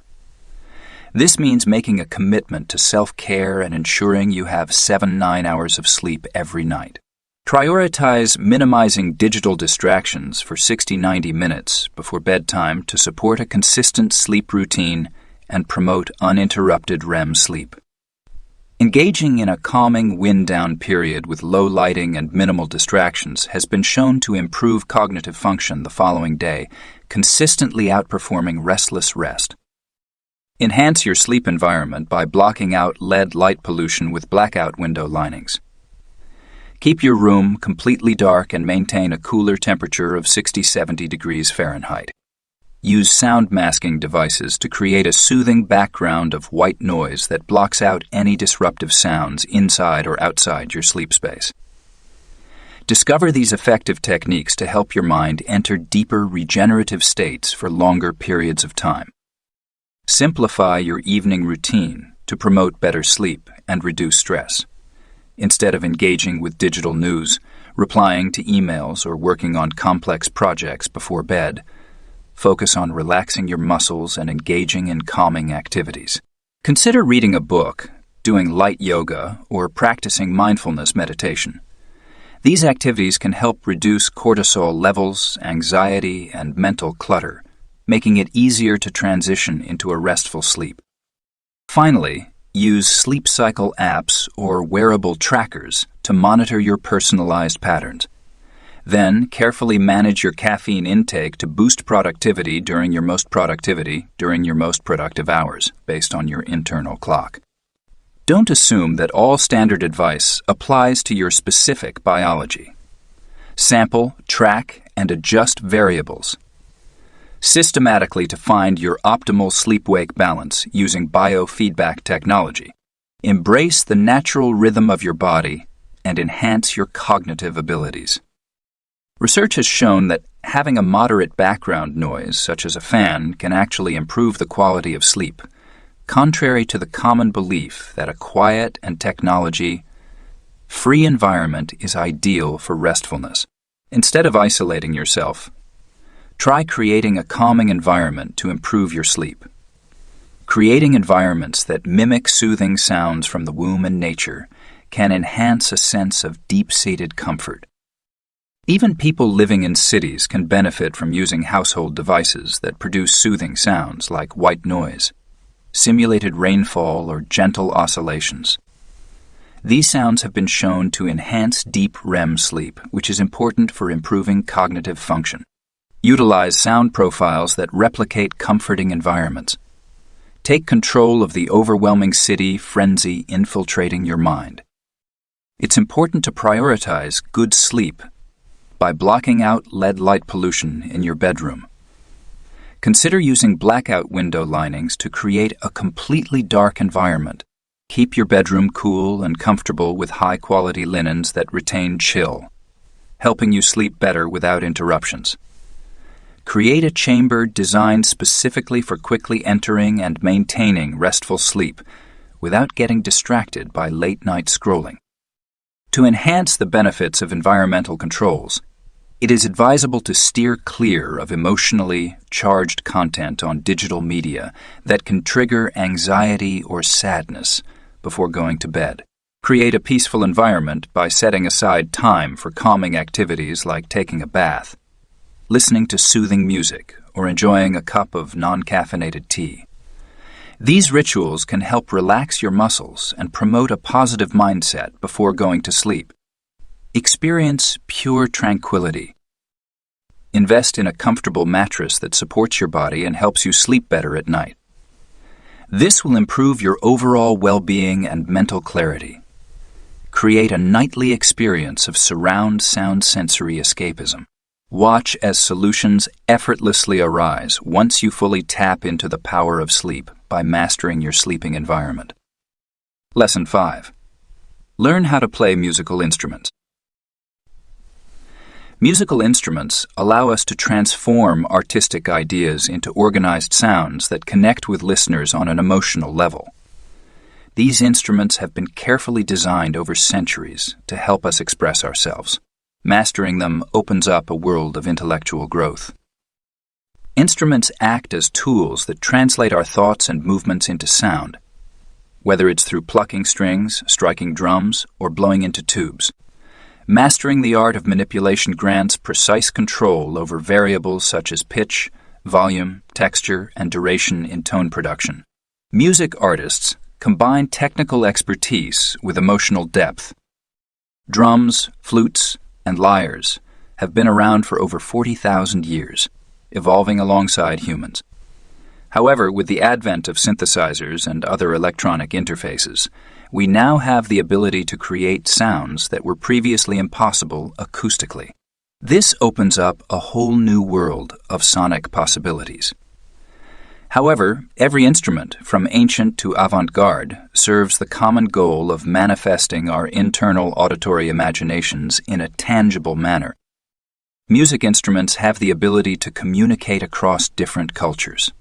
This means making a commitment to self-care and ensuring you have 7-9 hours of sleep every night. Prioritize minimizing digital distractions for 60-90 minutes before bedtime to support a consistent sleep routine and promote uninterrupted REM sleep. Engaging in a calming wind-down period with low lighting and minimal distractions has been shown to improve cognitive function the following day, consistently outperforming restless rest. Enhance your sleep environment by blocking out LED light pollution with blackout window linings. Keep your room completely dark and maintain a cooler temperature of 60-70 degrees Fahrenheit. Use sound masking devices to create a soothing background of white noise that blocks out any disruptive sounds inside or outside your sleep space. Discover these effective techniques to help your mind enter deeper regenerative states for longer periods of time. Simplify your evening routine to promote better sleep and reduce stress. Instead of engaging with digital news, replying to emails, or working on complex projects before bed, focus on relaxing your muscles and engaging in calming activities. Consider reading a book, doing light yoga, or practicing mindfulness meditation. These activities can help reduce cortisol levels, anxiety, and mental clutter, making it easier to transition into a restful sleep. Finally, use sleep cycle apps or wearable trackers to monitor your personalized patterns. Then, carefully manage your caffeine intake to boost productivity during your most productive hours, based on your internal clock. Don't assume that all standard advice applies to your specific biology. Sample, track, and adjust variables. Systematically to find your optimal sleep-wake balance using biofeedback technology. Embrace the natural rhythm of your body and enhance your cognitive abilities. Research has shown that having a moderate background noise, such as a fan, can actually improve the quality of sleep, contrary to the common belief that a quiet and technology-free environment is ideal for restfulness. Instead of isolating yourself, try creating a calming environment to improve your sleep. Creating environments that mimic soothing sounds from the womb and nature can enhance a sense of deep-seated comfort. Even people living in cities can benefit from using household devices that produce soothing sounds like white noise, simulated rainfall, or gentle oscillations. These sounds have been shown to enhance deep REM sleep, which is important for improving cognitive function. Utilize sound profiles that replicate comforting environments. Take control of the overwhelming city frenzy infiltrating your mind. It's important to prioritize good sleep by blocking out LED light pollution in your bedroom. Consider using blackout window linings to create a completely dark environment. Keep your bedroom cool and comfortable with high-quality linens that retain chill, helping you sleep better without interruptions. Create a chamber designed specifically for quickly entering and maintaining restful sleep without getting distracted by late-night scrolling. To enhance the benefits of environmental controls, it is advisable to steer clear of emotionally charged content on digital media that can trigger anxiety or sadness before going to bed. Create a peaceful environment by setting aside time for calming activities like taking a bath, listening to soothing music, or enjoying a cup of non-caffeinated tea. These rituals can help relax your muscles and promote a positive mindset before going to sleep. Experience pure tranquility. Invest in a comfortable mattress that supports your body and helps you sleep better at night. This will improve your overall well-being and mental clarity. Create a nightly experience of surround sound sensory escapism. Watch as solutions effortlessly arise once you fully tap into the power of sleep by mastering your sleeping environment. Lesson 5. Learn how to play musical instruments. Musical instruments allow us to transform artistic ideas into organized sounds that connect with listeners on an emotional level. These instruments have been carefully designed over centuries to help us express ourselves. Mastering them opens up a world of intellectual growth. Instruments act as tools that translate our thoughts and movements into sound, whether it's through plucking strings, striking drums, or blowing into tubes. Mastering the art of manipulation grants precise control over variables such as pitch, volume, texture, and duration in tone production. Music artists combine technical expertise with emotional depth. Drums, flutes, and lyres have been around for over 40,000 years, evolving alongside humans. However, with the advent of synthesizers and other electronic interfaces, we now have the ability to create sounds that were previously impossible acoustically. This opens up a whole new world of sonic possibilities. However, every instrument, from ancient to avant-garde, serves the common goal of manifesting our internal auditory imaginations in a tangible manner. Music instruments have the ability to communicate across different cultures.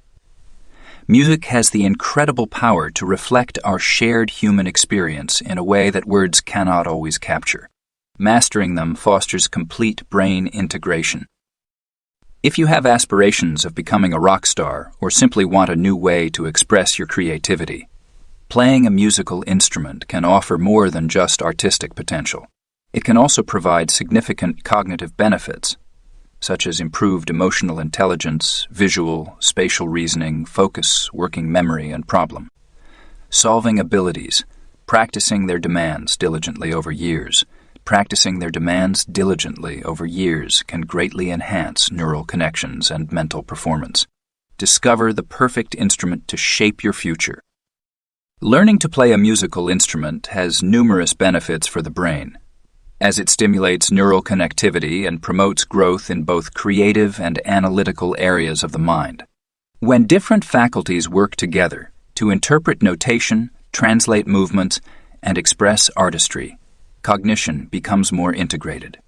Music has the incredible power to reflect our shared human experience in a way that words cannot always capture. Mastering them fosters complete brain integration. If you have aspirations of becoming a rock star or simply want a new way to express your creativity, Playing a musical instrument can offer more than just artistic potential. It can also provide significant cognitive benefits, such as improved emotional intelligence, visual, spatial reasoning, focus, working memory, and problem-solving abilities. Practicing their demands diligently over years can greatly enhance neural connections and mental performance. Discover the perfect instrument to shape your future. Learning to play a musical instrument has numerous benefits for the brain, as it stimulates neural connectivity and promotes growth in both creative and analytical areas of the mind. When different faculties work together to interpret notation, translate movements, and express artistry, cognition becomes more integrated.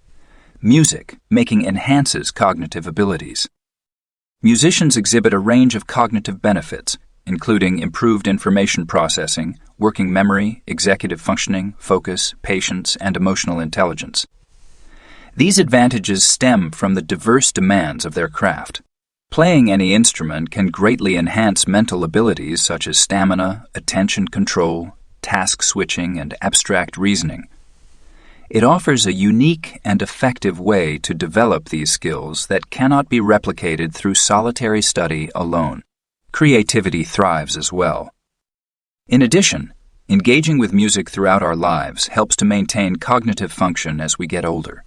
Music making enhances cognitive abilities. Musicians exhibit a range of cognitive benefits, including improved information processing, working memory, executive functioning, focus, patience, and emotional intelligence. These advantages stem from the diverse demands of their craft. Playing any instrument can greatly enhance mental abilities such as stamina, attention control, task switching, and abstract reasoning. It offers a unique and effective way to develop these skills that cannot be replicated through solitary study alone. Creativity thrives as well. In addition, engaging with music throughout our lives helps to maintain cognitive function as we get older.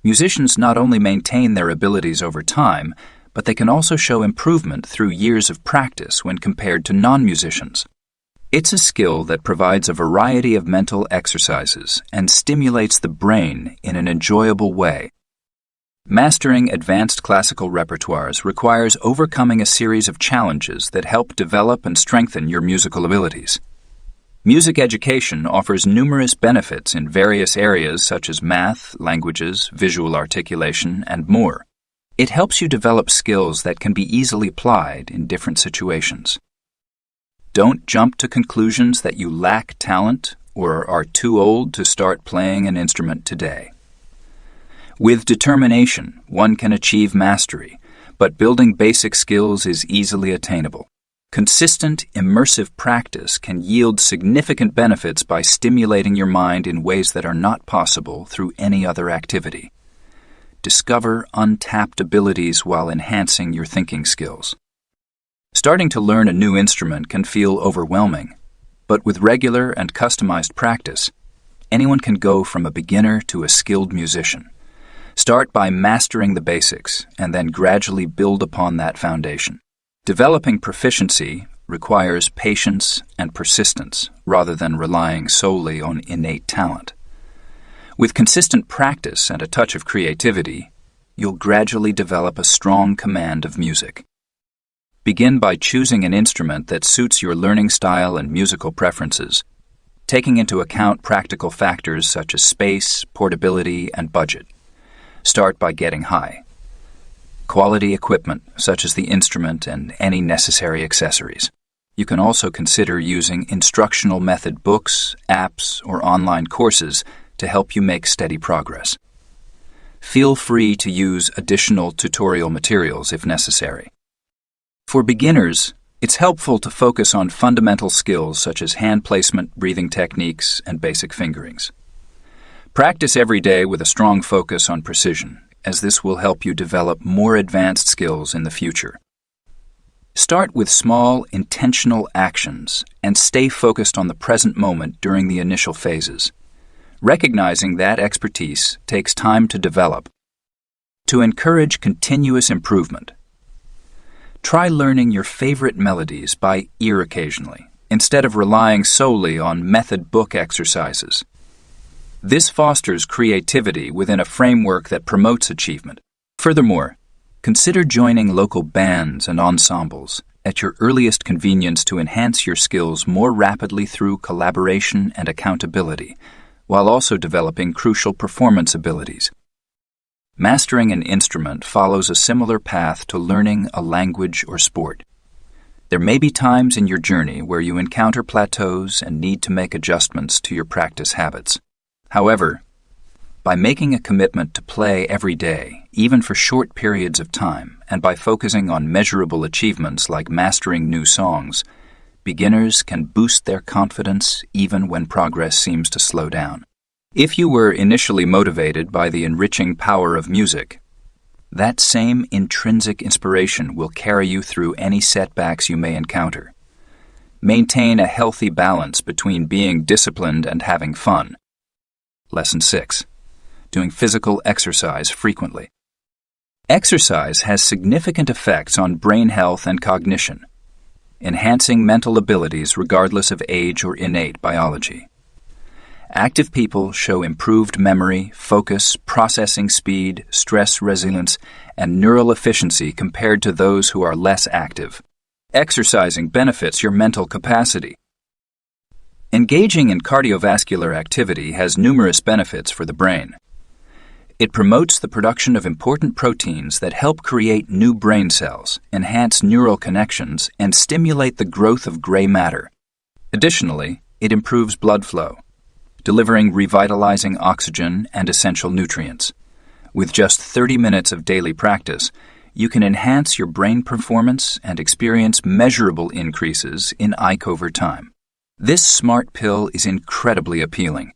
Musicians not only maintain their abilities over time, but they can also show improvement through years of practice when compared to non-musicians. It's a skill that provides a variety of mental exercises and stimulates the brain in an enjoyable way. Mastering advanced classical repertoires requires overcoming a series of challenges that help develop and strengthen your musical abilities. Music education offers numerous benefits in various areas such as math, languages, visual articulation, and more. It helps you develop skills that can be easily applied in different situations. Don't jump to conclusions that you lack talent or are too old to start playing an instrument today. With determination, one can achieve mastery, but building basic skills is easily attainable. Consistent, immersive practice can yield significant benefits by stimulating your mind in ways that are not possible through any other activity. Discover untapped abilities while enhancing your thinking skills. Starting to learn a new instrument can feel overwhelming, but with regular and customized practice, anyone can go from a beginner to a skilled musician. Start by mastering the basics and then gradually build upon that foundation. Developing proficiency requires patience and persistence rather than relying solely on innate talent. With consistent practice and a touch of creativity, you'll gradually develop a strong command of music. Begin by choosing an instrument that suits your learning style and musical preferences, taking into account practical factors such as space, portability, and budget. Start by getting high quality equipment, such as the instrument and any necessary accessories. You can also consider using instructional method books, apps, or online courses to help you make steady progress. Feel free to use additional tutorial materials if necessary. For beginners, it's helpful to focus on fundamental skills such as hand placement, breathing techniques, and basic fingerings. Practice every day with a strong focus on precision, as this will help you develop more advanced skills in the future. Start with small, intentional actions and stay focused on the present moment during the initial phases, recognizing that expertise takes time to develop. To encourage continuous improvement, try learning your favorite melodies by ear occasionally, instead of relying solely on method book exercises. This fosters creativity within a framework that promotes achievement. Furthermore, consider joining local bands and ensembles at your earliest convenience to enhance your skills more rapidly through collaboration and accountability, while also developing crucial performance abilities. Mastering an instrument follows a similar path to learning a language or sport. There may be times in your journey where you encounter plateaus and need to make adjustments to your practice habits. However, by making a commitment to play every day, even for short periods of time, and by focusing on measurable achievements like mastering new songs, beginners can boost their confidence even when progress seems to slow down. If you were initially motivated by the enriching power of music, that same intrinsic inspiration will carry you through any setbacks you may encounter. Maintain a healthy balance between being disciplined and having fun. Lesson 6. Doing physical exercise frequently. Exercise has significant effects on brain health and cognition, enhancing mental abilities regardless of age or innate biology. Active people show improved memory, focus, processing speed, stress resilience, and neural efficiency compared to those who are less active. Exercising benefits your mental capacity. Engaging in cardiovascular activity has numerous benefits for the brain. It promotes the production of important proteins that help create new brain cells, enhance neural connections, and stimulate the growth of gray matter. Additionally, it improves blood flow, delivering revitalizing oxygen and essential nutrients. With just 30 minutes of daily practice, you can enhance your brain performance and experience measurable increases in IQ over time. This smart pill is incredibly appealing.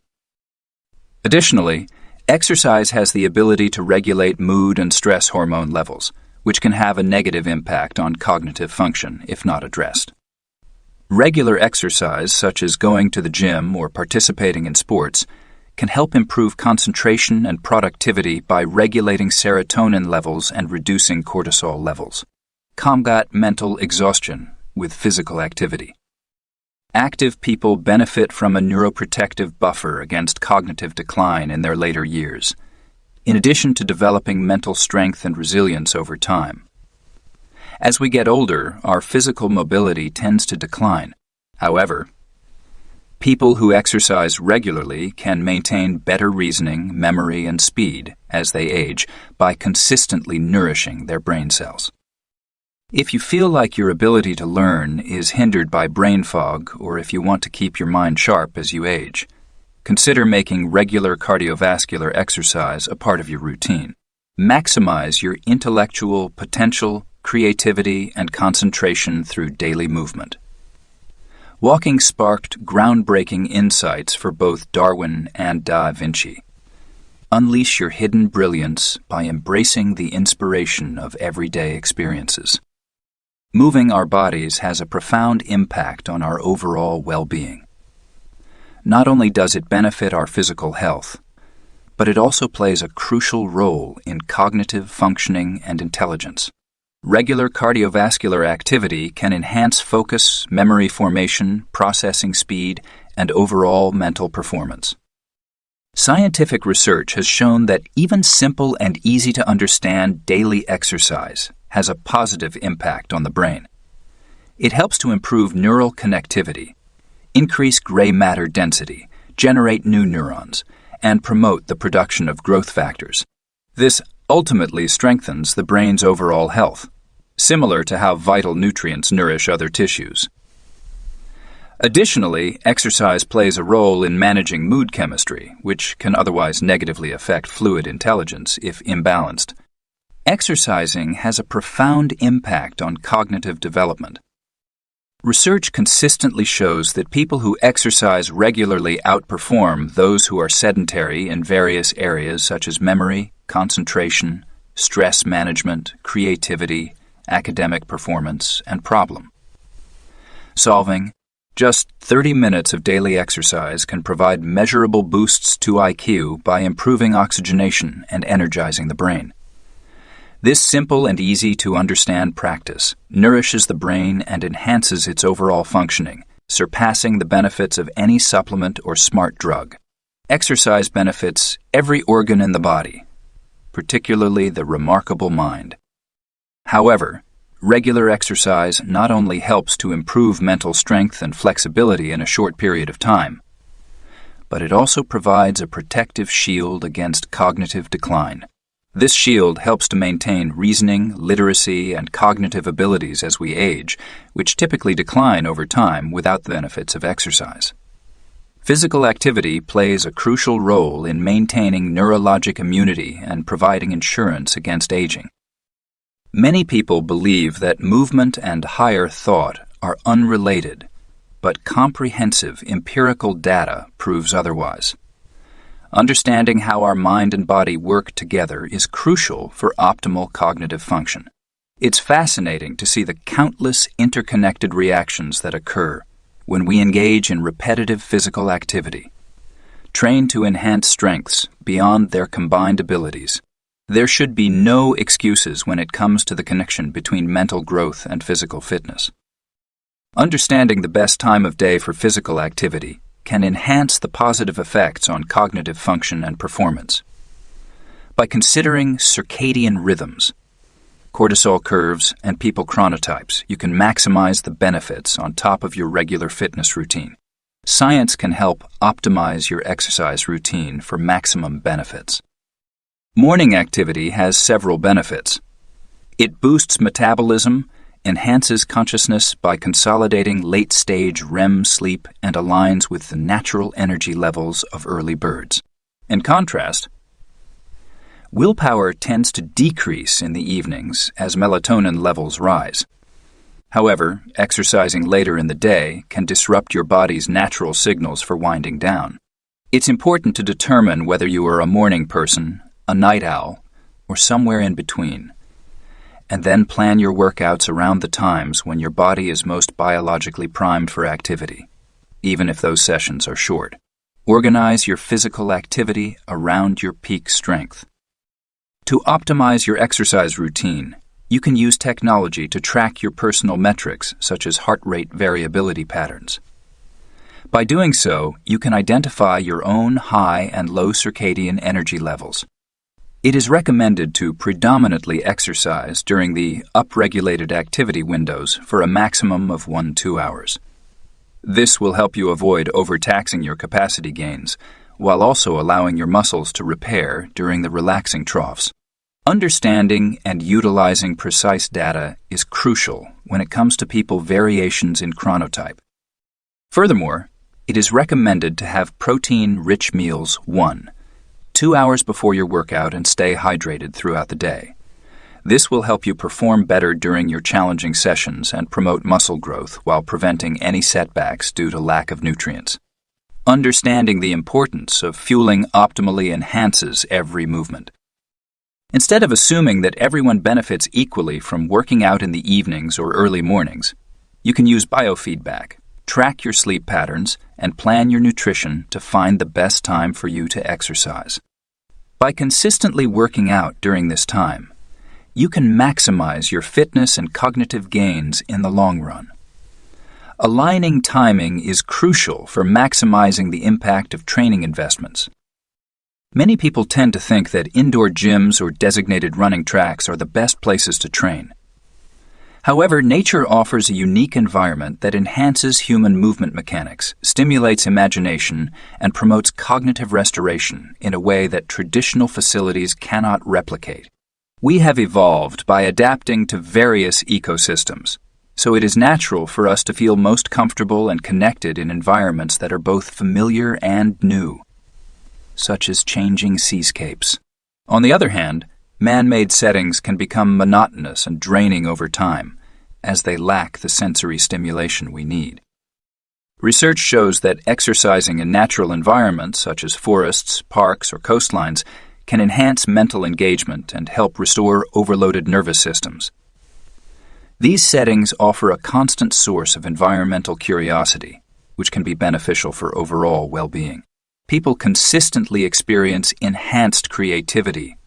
Additionally, exercise has the ability to regulate mood and stress hormone levels, which can have a negative impact on cognitive function if not addressed. Regular exercise, such as going to the gym or participating in sports, can help improve concentration and productivity by regulating serotonin levels and reducing cortisol levels. Combat mental exhaustion with physical activity. Active people benefit from a neuroprotective buffer against cognitive decline in their later years, in addition to developing mental strength and resilience over time. As we get older, our physical mobility tends to decline. However, people who exercise regularly can maintain better reasoning, memory, and speed as they age by consistently nourishing their brain cells. If you feel like your ability to learn is hindered by brain fog, or if you want to keep your mind sharp as you age, consider making regular cardiovascular exercise a part of your routine. Maximize your intellectual potential, creativity, and concentration through daily movement. Walking sparked groundbreaking insights for both Darwin and Da Vinci. Unleash your hidden brilliance by embracing the inspiration of everyday experiences. Moving our bodies has a profound impact on our overall well-being. Not only does it benefit our physical health, but it also plays a crucial role in cognitive functioning and intelligence. Regular cardiovascular activity can enhance focus, memory formation, processing speed, and overall mental performance. Scientific research has shown that even simple and easy-to-understand daily exercise has a positive impact on the brain. It helps to improve neural connectivity, increase gray matter density, generate new neurons, and promote the production of growth factors. This ultimately strengthens the brain's overall health, similar to how vital nutrients nourish other tissues. Additionally, exercise plays a role in managing mood chemistry, which can otherwise negatively affect fluid intelligence if imbalanced. Exercising has a profound impact on cognitive development. Research consistently shows that people who exercise regularly outperform those who are sedentary in various areas such as memory, concentration, stress management, creativity, academic performance, and problem solving. Just 30 minutes of daily exercise can provide measurable boosts to IQ by improving oxygenation and energizing the brain. This simple and easy-to-understand practice nourishes the brain and enhances its overall functioning, surpassing the benefits of any supplement or smart drug. Exercise benefits every organ in the body, particularly the remarkable mind. However, regular exercise not only helps to improve mental strength and flexibility in a short period of time, but it also provides a protective shield against cognitive decline. This shield helps to maintain reasoning, literacy, and cognitive abilities as we age, which typically decline over time without the benefits of exercise. Physical activity plays a crucial role in maintaining neurologic immunity and providing insurance against aging. Many people believe that movement and higher thought are unrelated but comprehensive empirical data proves otherwise. Understanding how our mind and body work together is crucial for optimal cognitive function. It's fascinating to see the countless interconnected reactions that occur when we engage in repetitive physical activity. Trained to enhance strengths beyond their combined abilities, there should be no excuses when it comes to the connection between mental growth and physical fitness. Understanding the best time of day for physical activity can enhance the positive effects on cognitive function and performance. By considering circadian rhythms, cortisol curves, and people chronotypes, you can maximize the benefits on top of your regular fitness routine. Science can help optimize your exercise routine for maximum benefits. Morning activity has several benefits. It boosts metabolism, enhances consciousness by consolidating late-stage REM sleep, and aligns with the natural energy levels of early birds. In contrast, willpower tends to decrease in the evenings as melatonin levels rise. However, exercising later in the day can disrupt your body's natural signals for winding down. It's important to determine whether you are a morning person, a night owl, or somewhere in between, and then plan your workouts around the times when your body is most biologically primed for activity, even if those sessions are short. Organize your physical activity around your peak strength. To optimize your exercise routine, you can use technology to track your personal metrics, such as heart rate variability patterns. By doing so, you can identify your own high and low circadian energy levels. It is recommended to predominantly exercise during the upregulated activity windows for a maximum of 1-2 hours. This will help you avoid overtaxing your capacity gains, while also allowing your muscles to repair during the relaxing troughs. Understanding and utilizing precise data is crucial when it comes to people's variations in chronotype. Furthermore, it is recommended to have protein-rich meals 2 hours before your workout and stay hydrated throughout the day. This will help you perform better during your challenging sessions and promote muscle growth while preventing any setbacks due to lack of nutrients. Understanding the importance of fueling optimally enhances every movement. Instead of assuming that everyone benefits equally from working out in the evenings or early mornings, you can use biofeedback, track your sleep patterns, and plan your nutrition to find the best time for you to exercise. By consistently working out during this time, you can maximize your fitness and cognitive gains in the long run. Aligning timing is crucial for maximizing the impact of training investments. Many people tend to think that indoor gyms or designated running tracks are the best places to train. However, nature offers a unique environment that enhances human movement mechanics, stimulates imagination, and promotes cognitive restoration in a way that traditional facilities cannot replicate. We have evolved by adapting to various ecosystems, so it is natural for us to feel most comfortable and connected in environments that are both familiar and new, such as changing seascapes. On the other hand, man-made settings can become monotonous and draining over time, as they lack the sensory stimulation we need. Research shows that exercising in natural environments, such as forests, parks, or coastlines, can enhance mental engagement and help restore overloaded nervous systems. These settings offer a constant source of environmental curiosity, which can be beneficial for overall well-being. People consistently experience enhanced creativity,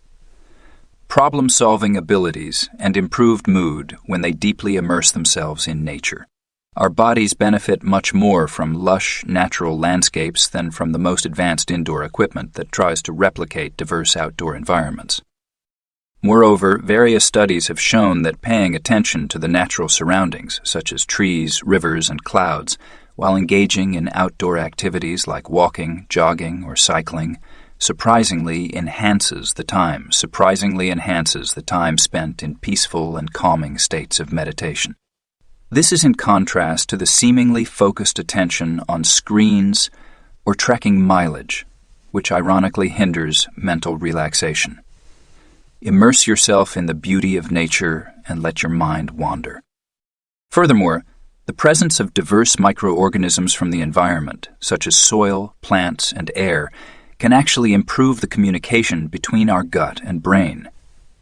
problem-solving abilities, and improved mood when they deeply immerse themselves in nature. Our bodies benefit much more from lush, natural landscapes than from the most advanced indoor equipment that tries to replicate diverse outdoor environments. Moreover, various studies have shown that paying attention to the natural surroundings, such as trees, rivers, and clouds, while engaging in outdoor activities like walking, jogging, or cycling, surprisingly enhances the time spent in peaceful and calming states of meditation. This is in contrast to the seemingly focused attention on screens or tracking mileage, which ironically hinders mental relaxation. Immerse yourself in the beauty of nature and let your mind wander. Furthermore, The presence of diverse microorganisms from the environment, such as soil, plants, and air, can actually improve the communication between our gut and brain,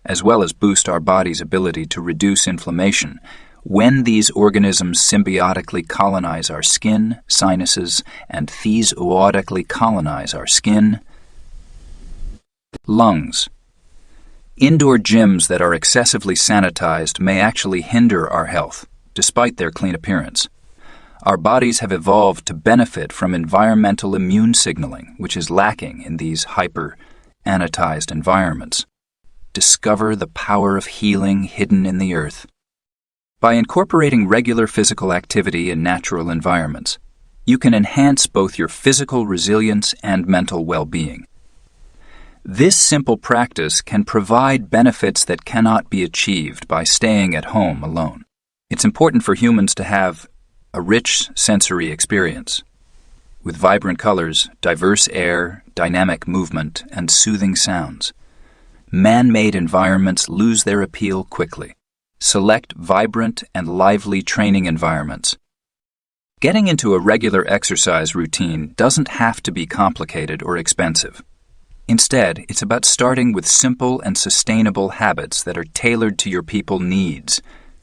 as well as boost our body's ability to reduce inflammation when these organisms symbiotically colonize our skin, sinuses, and thesootically colonize our skin, lungs. Indoor gyms that are excessively sanitized may actually hinder our health, despite their clean appearance. Our bodies have evolved to benefit from environmental immune signaling, which is lacking in these hyper-anatized environments. Discover the power of healing hidden in the earth. By incorporating regular physical activity in natural environments, you can enhance both your physical resilience and mental well-being. This simple practice can provide benefits that cannot be achieved by staying at home alone. It's important for humans to have a rich sensory experience, with vibrant colors, diverse air, dynamic movement, and soothing sounds. Man-made environments lose their appeal quickly. Select vibrant and lively training environments. Getting into a regular exercise routine doesn't have to be complicated or expensive. Instead, it's about starting with simple and sustainable habits that are tailored to your people's needs,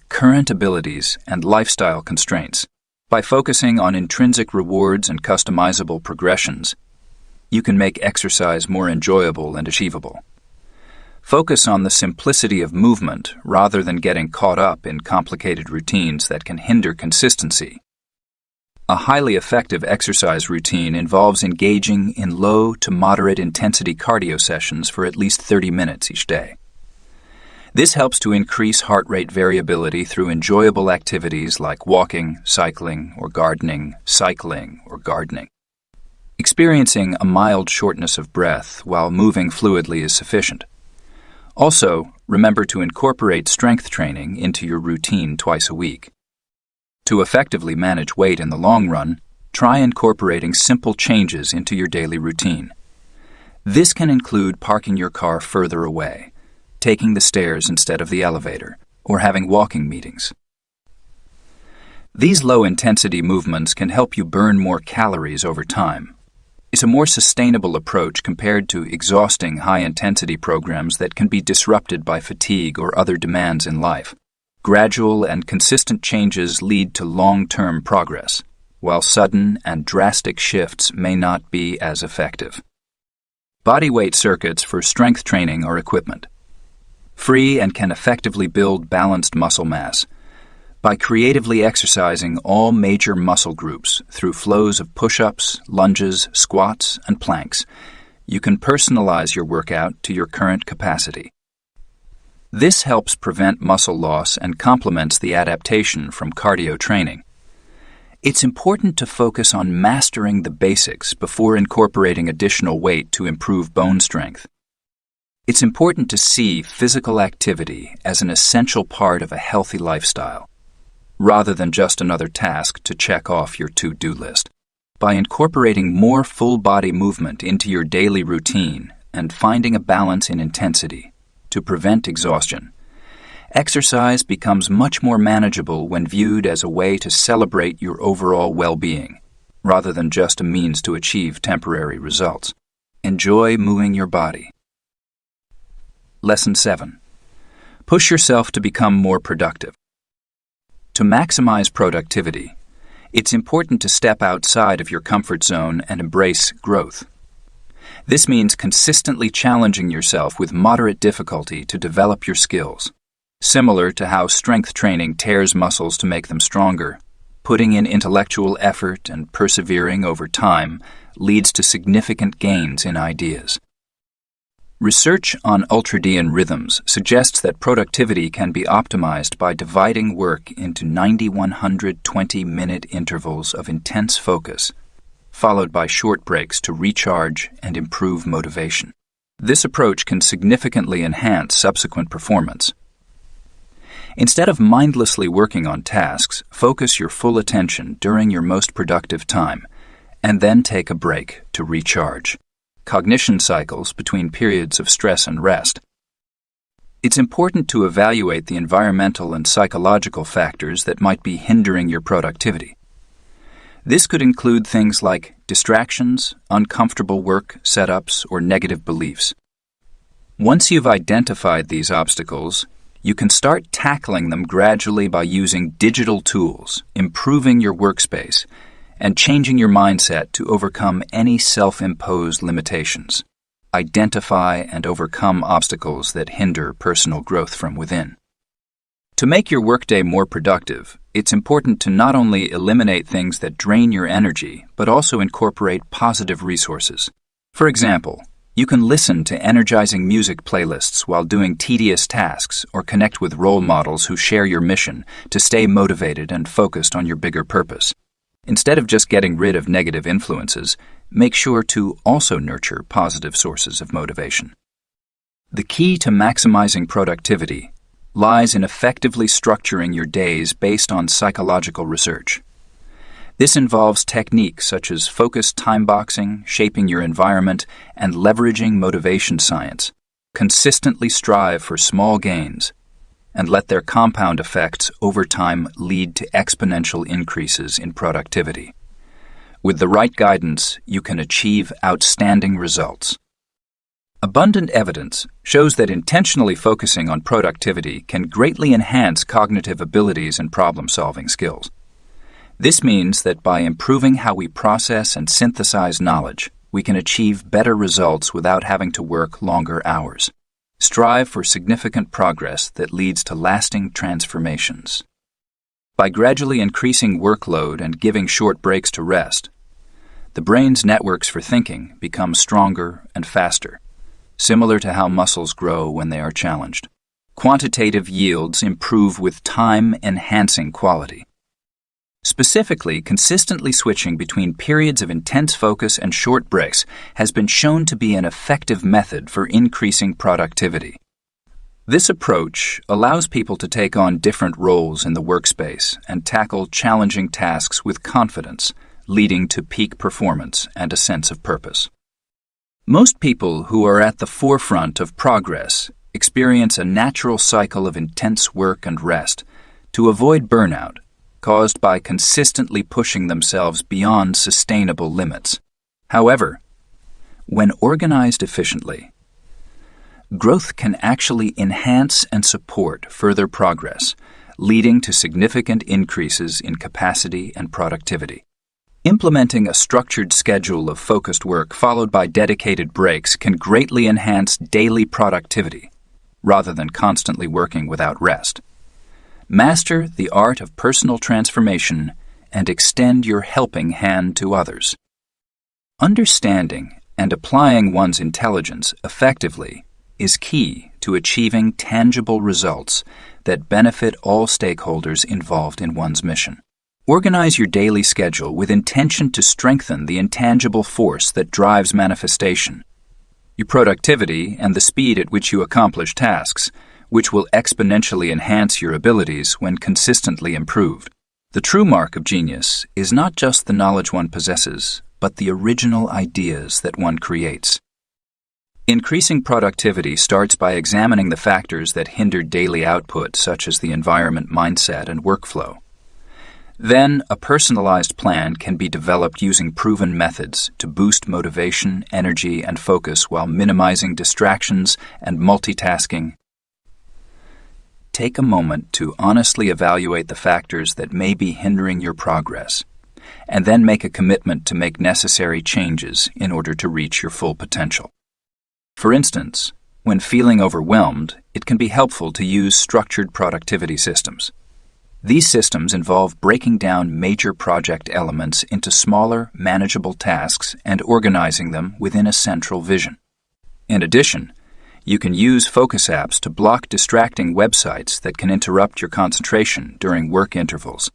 current abilities, and lifestyle constraints. By focusing on intrinsic rewards and customizable progressions, you can make exercise more enjoyable and achievable. Focus on the simplicity of movement rather than getting caught up in complicated routines that can hinder consistency. A highly effective exercise routine involves engaging in low to moderate intensity cardio sessions for at least 30 minutes each day. This helps to increase heart rate variability through enjoyable activities like walking, cycling, or gardening, Experiencing a mild shortness of breath while moving fluidly is sufficient. Also, remember to incorporate strength training into your routine twice a week. To effectively manage weight in the long run, try incorporating simple changes into your daily routine. This can include parking your car further away, taking the stairs instead of the elevator, or having walking meetings. These low-intensity movements can help you burn more calories over time. It's a more sustainable approach compared to exhausting high-intensity programs that can be disrupted by fatigue or other demands in life. Gradual and consistent changes lead to long-term progress, while sudden and drastic shifts may not be as effective. Bodyweight circuits for strength training are equipment. Free and can effectively build balanced muscle mass. By creatively exercising all major muscle groups through flows of push-ups, lunges, squats, and planks, you can personalize your workout to your current capacity. This helps prevent muscle loss and complements the adaptation from cardio training. It's important to focus on mastering the basics before incorporating additional weight to improve bone strength. It's important to see physical activity as an essential part of a healthy lifestyle, rather than just another task to check off your to-do list. By incorporating more full-body movement into your daily routine and finding a balance in intensity to prevent exhaustion, exercise becomes much more manageable when viewed as a way to celebrate your overall well-being, rather than just a means to achieve temporary results. Enjoy moving your body. Lesson 7. Push yourself to become more productive. To maximize productivity, it's important to step outside of your comfort zone and embrace growth. This means consistently challenging yourself with moderate difficulty to develop your skills. Similar to how strength training tears muscles to make them stronger, putting in intellectual effort and persevering over time leads to significant gains in ideas. Research on ultradian rhythms suggests that productivity can be optimized by dividing work into 90-100 20-minute intervals of intense focus, followed by short breaks to recharge and improve motivation. This approach can significantly enhance subsequent performance. Instead of mindlessly working on tasks, focus your full attention during your most productive time, and then take a break to recharge. Cognition cycles between periods of stress and rest. It's important to evaluate the environmental and psychological factors that might be hindering your productivity. This could include things like distractions, uncomfortable work setups, or negative beliefs. Once you've identified these obstacles, you can start tackling them gradually by using digital tools, improving your workspace, and changing your mindset to overcome any self-imposed limitations. Identify and overcome obstacles that hinder personal growth from within. To make your workday more productive, it's important to not only eliminate things that drain your energy, but also incorporate positive resources. For example, you can listen to energizing music playlists while doing tedious tasks or connect with role models who share your mission to stay motivated and focused on your bigger purpose. Instead of just getting rid of negative influences, make sure to also nurture positive sources of motivation. The key to maximizing productivity lies in effectively structuring your days based on psychological research. This involves techniques such as focused time boxing, shaping your environment, and leveraging motivation science. Consistently strive for small gains, and let their compound effects over time lead to exponential increases in productivity. With the right guidance, you can achieve outstanding results. Abundant evidence shows that intentionally focusing on productivity can greatly enhance cognitive abilities and problem-solving skills. This means that by improving how we process and synthesize knowledge, we can achieve better results without having to work longer hours. Strive for significant progress that leads to lasting transformations. By gradually increasing workload and giving short breaks to rest, the brain's networks for thinking become stronger and faster, similar to how muscles grow when they are challenged. Quantitative yields improve with time-enhancing quality. Specifically, consistently switching between periods of intense focus and short breaks has been shown to be an effective method for increasing productivity. This approach allows people to take on different roles in the workspace and tackle challenging tasks with confidence, leading to peak performance and a sense of purpose. Most people who are at the forefront of progress experience a natural cycle of intense work and rest to avoid burnout, caused by consistently pushing themselves beyond sustainable limits. However, when organized efficiently, growth can actually enhance and support further progress, leading to significant increases in capacity and productivity. Implementing a structured schedule of focused work followed by dedicated breaks can greatly enhance daily productivity, rather than constantly working without rest. Master the art of personal transformation and extend your helping hand to others. Understanding and applying one's intelligence effectively is key to achieving tangible results that benefit all stakeholders involved in one's mission. Organize your daily schedule with intention to strengthen the intangible force that drives manifestation, your productivity, and the speed at which you accomplish tasks, which will exponentially enhance your abilities when consistently improved. The true mark of genius is not just the knowledge one possesses, but the original ideas that one creates. Increasing productivity starts by examining the factors that hinder daily output, such as the environment, mindset, and workflow. Then, a personalized plan can be developed using proven methods to boost motivation, energy, and focus while minimizing distractions and multitasking. Take a moment to honestly evaluate the factors that may be hindering your progress, and then make a commitment to make necessary changes in order to reach your full potential. For instance, when feeling overwhelmed, it can be helpful to use structured productivity systems. These systems involve breaking down major project elements into smaller, manageable tasks and organizing them within a central vision. In addition, you can use focus apps to block distracting websites that can interrupt your concentration during work intervals.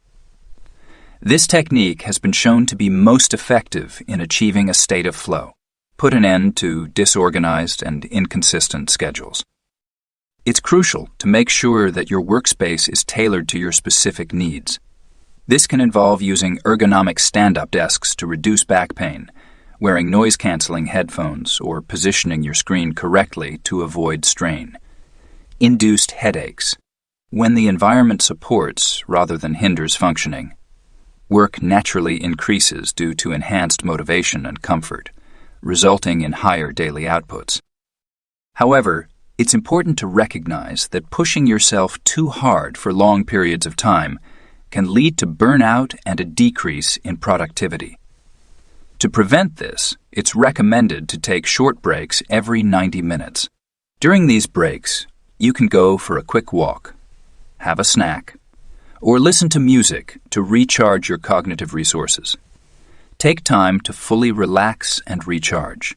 This technique has been shown to be most effective in achieving a state of flow. Put an end to disorganized and inconsistent schedules. It's crucial to make sure that your workspace is tailored to your specific needs. This can involve using ergonomic stand-up desks to reduce back pain, wearing noise-canceling headphones, or positioning your screen correctly to avoid strain. Induced headaches, when the environment supports rather than hinders functioning. Work naturally increases due to enhanced motivation and comfort, resulting in higher daily outputs. However, it's important to recognize that pushing yourself too hard for long periods of time can lead to burnout and a decrease in productivity. To prevent this, it's recommended to take short breaks every 90 minutes. During these breaks, you can go for a quick walk, have a snack, or listen to music to recharge your cognitive resources. Take time to fully relax and recharge.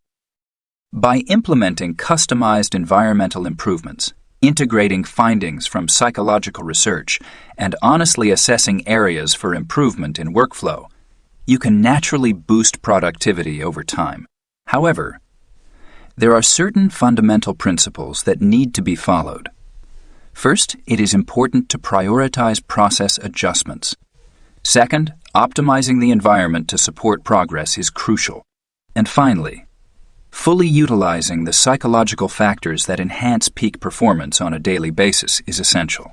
By implementing customized environmental improvements, integrating findings from psychological research, and honestly assessing areas for improvement in workflow, you can naturally boost productivity over time. However, there are certain fundamental principles that need to be followed. First, it is important to prioritize process adjustments. Second, optimizing the environment to support progress is crucial. And finally, fully utilizing the psychological factors that enhance peak performance on a daily basis is essential.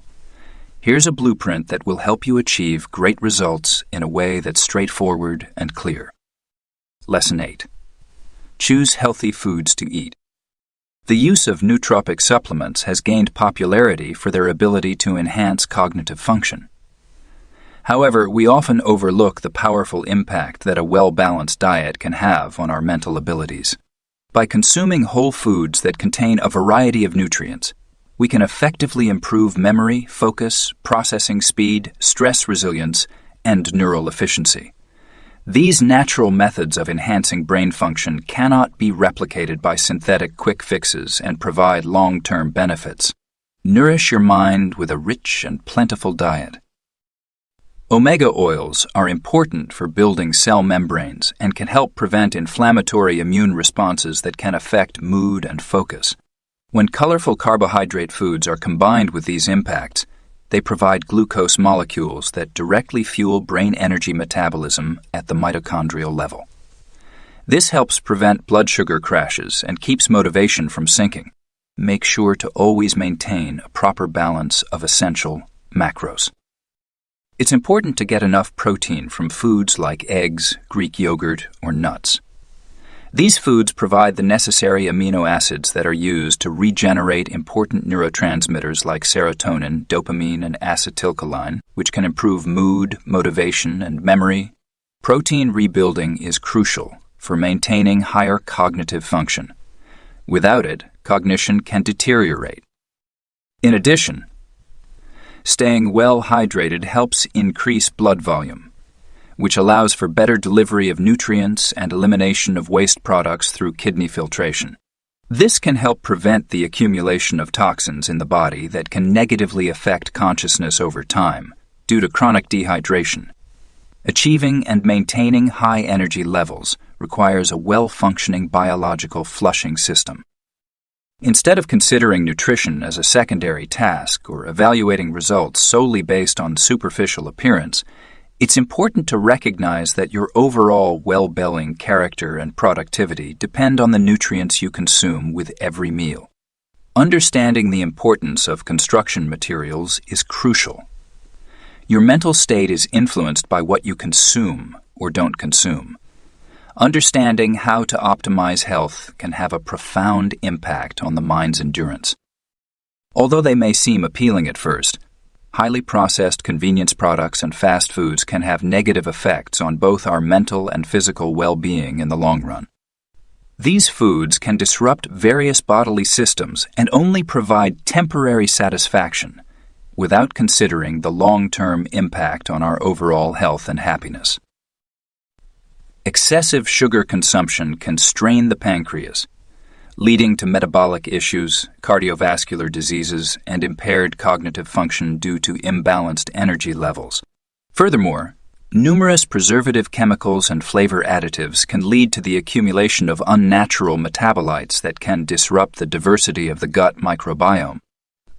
Here's a blueprint that will help you achieve great results in a way that's straightforward and clear. Lesson 8. Choose healthy foods to eat. The use of nootropic supplements has gained popularity for their ability to enhance cognitive function. However, we often overlook the powerful impact that a well-balanced diet can have on our mental abilities. By consuming whole foods that contain a variety of nutrients, we can effectively improve memory, focus, processing speed, stress resilience, and neural efficiency. These natural methods of enhancing brain function cannot be replicated by synthetic quick fixes and provide long-term benefits. Nourish your mind with a rich and plentiful diet. Omega oils are important for building cell membranes and can help prevent inflammatory immune responses that can affect mood and focus. When colorful carbohydrate foods are combined with these impacts, they provide glucose molecules that directly fuel brain energy metabolism at the mitochondrial level. This helps prevent blood sugar crashes and keeps motivation from sinking. Make sure to always maintain a proper balance of essential macros. It's important to get enough protein from foods like eggs, Greek yogurt, or nuts. These foods provide the necessary amino acids that are used to regenerate important neurotransmitters like serotonin, dopamine, and acetylcholine, which can improve mood, motivation, and memory. Protein rebuilding is crucial for maintaining higher cognitive function. Without it, cognition can deteriorate. In addition, staying well hydrated helps increase blood volume, which allows for better delivery of nutrients and elimination of waste products through kidney filtration. This can help prevent the accumulation of toxins in the body that can negatively affect consciousness over time due to chronic dehydration. Achieving and maintaining high energy levels requires a well-functioning biological flushing system. Instead of considering nutrition as a secondary task or evaluating results solely based on superficial appearance, it's important to recognize that your overall well-being, character, and productivity depend on the nutrients you consume with every meal. Understanding the importance of construction materials is crucial. Your mental state is influenced by what you consume or don't consume. Understanding how to optimize health can have a profound impact on the mind's endurance. Although they may seem appealing at first, highly processed convenience products and fast foods can have negative effects on both our mental and physical well-being in the long run. These foods can disrupt various bodily systems and only provide temporary satisfaction without considering the long-term impact on our overall health and happiness. Excessive sugar consumption can strain the pancreas, leading to metabolic issues, cardiovascular diseases, and impaired cognitive function due to imbalanced energy levels. Furthermore, numerous preservative chemicals and flavor additives can lead to the accumulation of unnatural metabolites that can disrupt the diversity of the gut microbiome.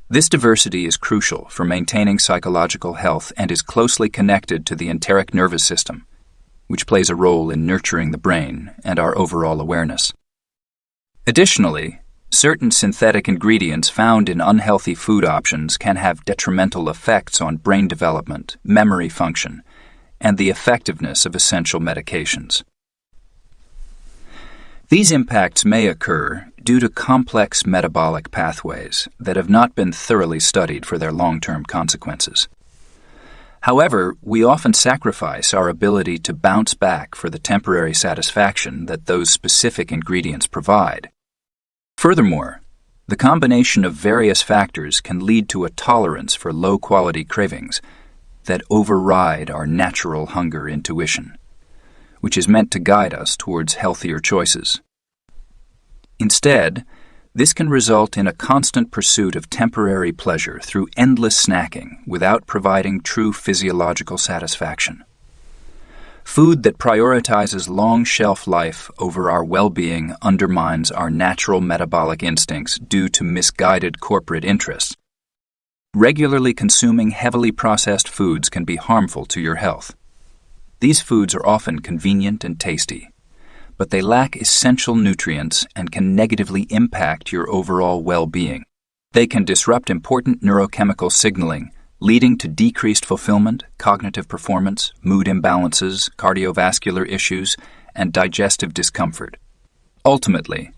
This diversity is crucial for maintaining psychological health and is closely connected to the enteric nervous system, which plays a role in nurturing the brain and our overall awareness. Additionally, Certain synthetic ingredients found in unhealthy food options can have detrimental effects on brain development, memory function, and the effectiveness of essential medications. These impacts may occur due to complex metabolic pathways that have not been thoroughly studied for their long-term consequences. However, we often sacrifice our ability to bounce back for the temporary satisfaction that those specific ingredients provide. Furthermore, the combination of various factors can lead to a tolerance for low-quality cravings that override our natural hunger intuition, which is meant to guide us towards healthier choices. Instead, this can result in a constant pursuit of temporary pleasure through endless snacking without providing true physiological satisfaction. Food that prioritizes long shelf life over our well-being undermines our natural metabolic instincts due to misguided corporate interests. Regularly consuming heavily processed foods can be harmful to your health. These foods are often convenient and tasty, but they lack essential nutrients and can negatively impact your overall well-being. They can disrupt important neurochemical signaling, leading to decreased fulfillment, cognitive performance, mood imbalances, cardiovascular issues, and digestive discomfort. Ultimately,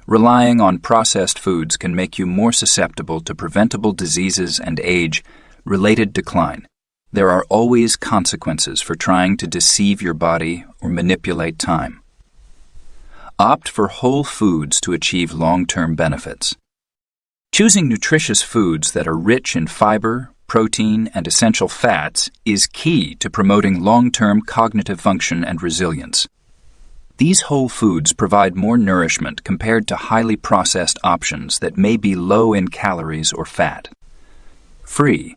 relying on processed foods can make you more susceptible to preventable diseases and age-related decline. There are always consequences for trying to deceive your body or manipulate time. Opt for whole foods to achieve long-term benefits. Choosing nutritious foods that are rich in fiber, protein, and essential fats is key to promoting long-term cognitive function and resilience. These whole foods provide more nourishment compared to highly processed options that may be low in calories or fat. Free.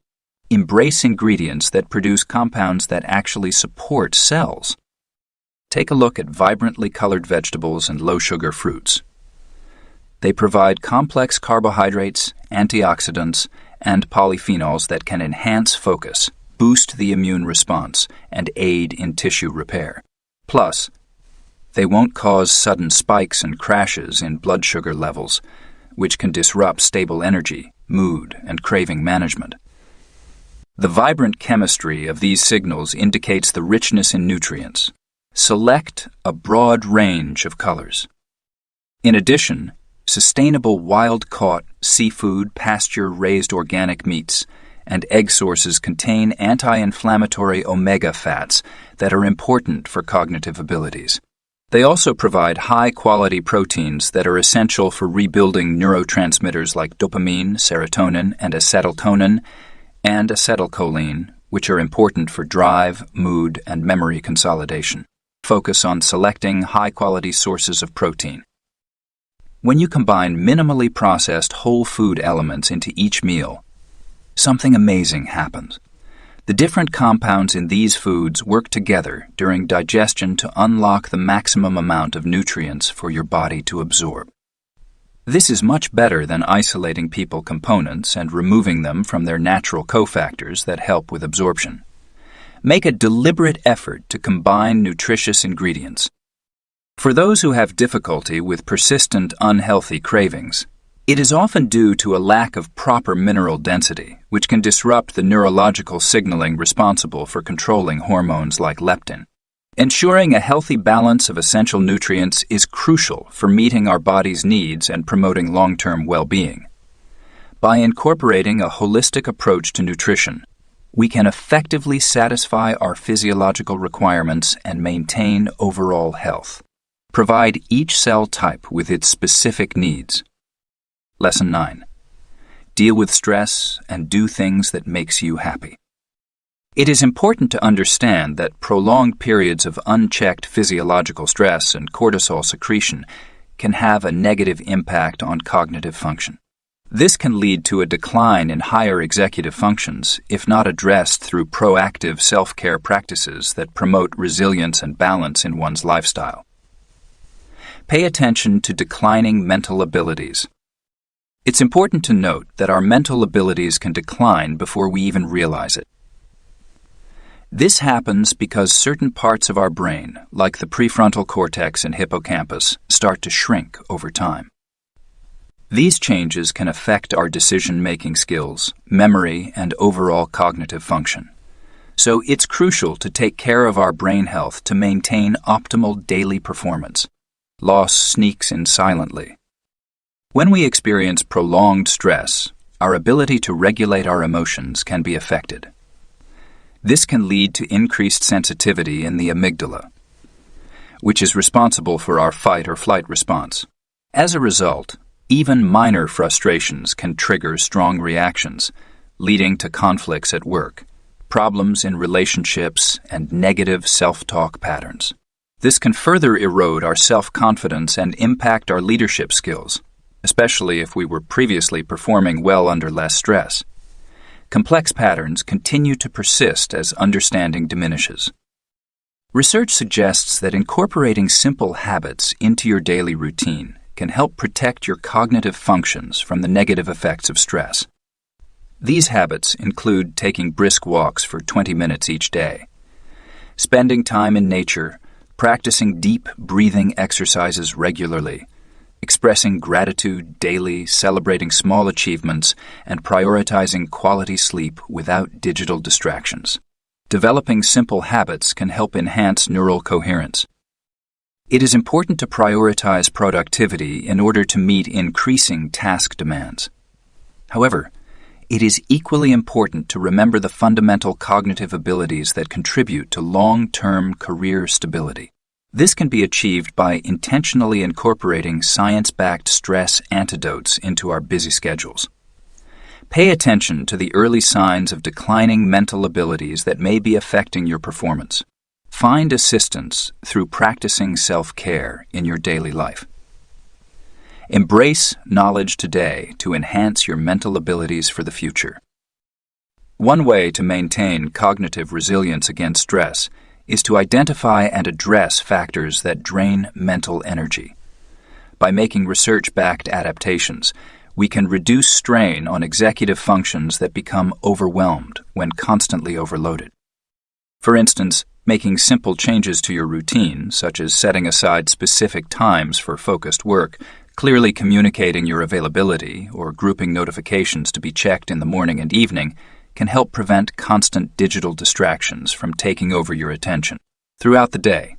Embrace ingredients that produce compounds that actually support cells. Take a look at vibrantly colored vegetables and low-sugar fruits. They provide complex carbohydrates, antioxidants, and polyphenols that can enhance focus, boost the immune response, and aid in tissue repair. Plus, they won't cause sudden spikes and crashes in blood sugar levels, which can disrupt stable energy, mood, and craving management. The vibrant chemistry of these signals indicates the richness in nutrients. Select a broad range of colors. In addition, sustainable wild-caught seafood, pasture-raised organic meats, and egg sources contain anti-inflammatory omega fats that are important for cognitive abilities. They also provide high-quality proteins that are essential for rebuilding neurotransmitters like dopamine, serotonin, and acetylcholine, and acetylcholine, which are important for drive, mood, and memory consolidation. Focus on selecting high-quality sources of protein. When you combine minimally processed whole food elements into each meal, something amazing happens. The different compounds in these foods work together during digestion to unlock the maximum amount of nutrients for your body to absorb. This is much better than isolating people components and removing them from their natural cofactors that help with absorption. Make a deliberate effort to combine nutritious ingredients. For those who have difficulty with persistent unhealthy cravings, it is often due to a lack of proper mineral density, which can disrupt the neurological signaling responsible for controlling hormones like leptin. Ensuring a healthy balance of essential nutrients is crucial for meeting our body's needs and promoting long-term well-being. By incorporating a holistic approach to nutrition, we can effectively satisfy our physiological requirements and maintain overall health. Provide each cell type with its specific needs. Lesson 9. Deal with stress and do things that makes you happy. It is important to understand that prolonged periods of unchecked physiological stress and cortisol secretion can have a negative impact on cognitive function. This can lead to a decline in higher executive functions if not addressed through proactive self-care practices that promote resilience and balance in one's lifestyle. Pay attention to declining mental abilities. It's important to note that our mental abilities can decline before we even realize it. This happens because certain parts of our brain, like the prefrontal cortex and hippocampus, start to shrink over time. These changes can affect our decision-making skills, memory, and overall cognitive function. So it's crucial to take care of our brain health to maintain optimal daily performance. Loss sneaks in silently. When we experience prolonged stress, our ability to regulate our emotions can be affected. This can lead to increased sensitivity in the amygdala, which is responsible for our fight or flight response. As a result, even minor frustrations can trigger strong reactions, leading to conflicts at work, problems in relationships, and negative self-talk patterns. This can further erode our self-confidence and impact our leadership skills, especially if we were previously performing well under less stress. Complex patterns continue to persist as understanding diminishes. Research suggests that incorporating simple habits into your daily routine can help protect your cognitive functions from the negative effects of stress. These habits include taking brisk walks for 20 minutes each day, spending time in nature, practicing deep breathing exercises regularly, expressing gratitude daily, celebrating small achievements, and prioritizing quality sleep without digital distractions. Developing simple habits can help enhance neural coherence. It is important to prioritize productivity in order to meet increasing task demands. However, it is equally important to remember the fundamental cognitive abilities that contribute to long-term career stability. This can be achieved by intentionally incorporating science-backed stress antidotes into our busy schedules. Pay attention to the early signs of declining mental abilities that may be affecting your performance. Find assistance through practicing self-care in your daily life. Embrace knowledge today to enhance your mental abilities for the future. One way to maintain cognitive resilience against stress is to identify and address factors that drain mental energy. By making research-backed adaptations, we can reduce strain on executive functions that become overwhelmed when constantly overloaded. For instance, making simple changes to your routine, such as setting aside specific times for focused work, clearly communicating your availability, or grouping notifications to be checked in the morning and evening, can help prevent constant digital distractions from taking over your attention throughout the day.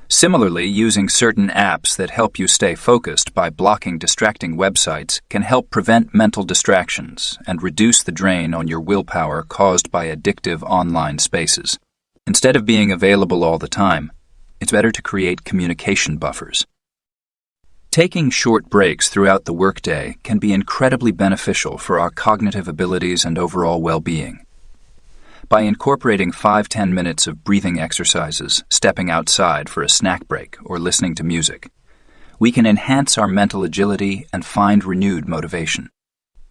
Similarly, using certain apps that help you stay focused by blocking distracting websites can help prevent mental distractions and reduce the drain on your willpower caused by addictive online spaces. Instead of being available all the time, it's better to create communication buffers. Taking short breaks throughout the workday can be incredibly beneficial for our cognitive abilities and overall well-being. By incorporating 5-10 minutes of breathing exercises, stepping outside for a snack break, or listening to music, we can enhance our mental agility and find renewed motivation.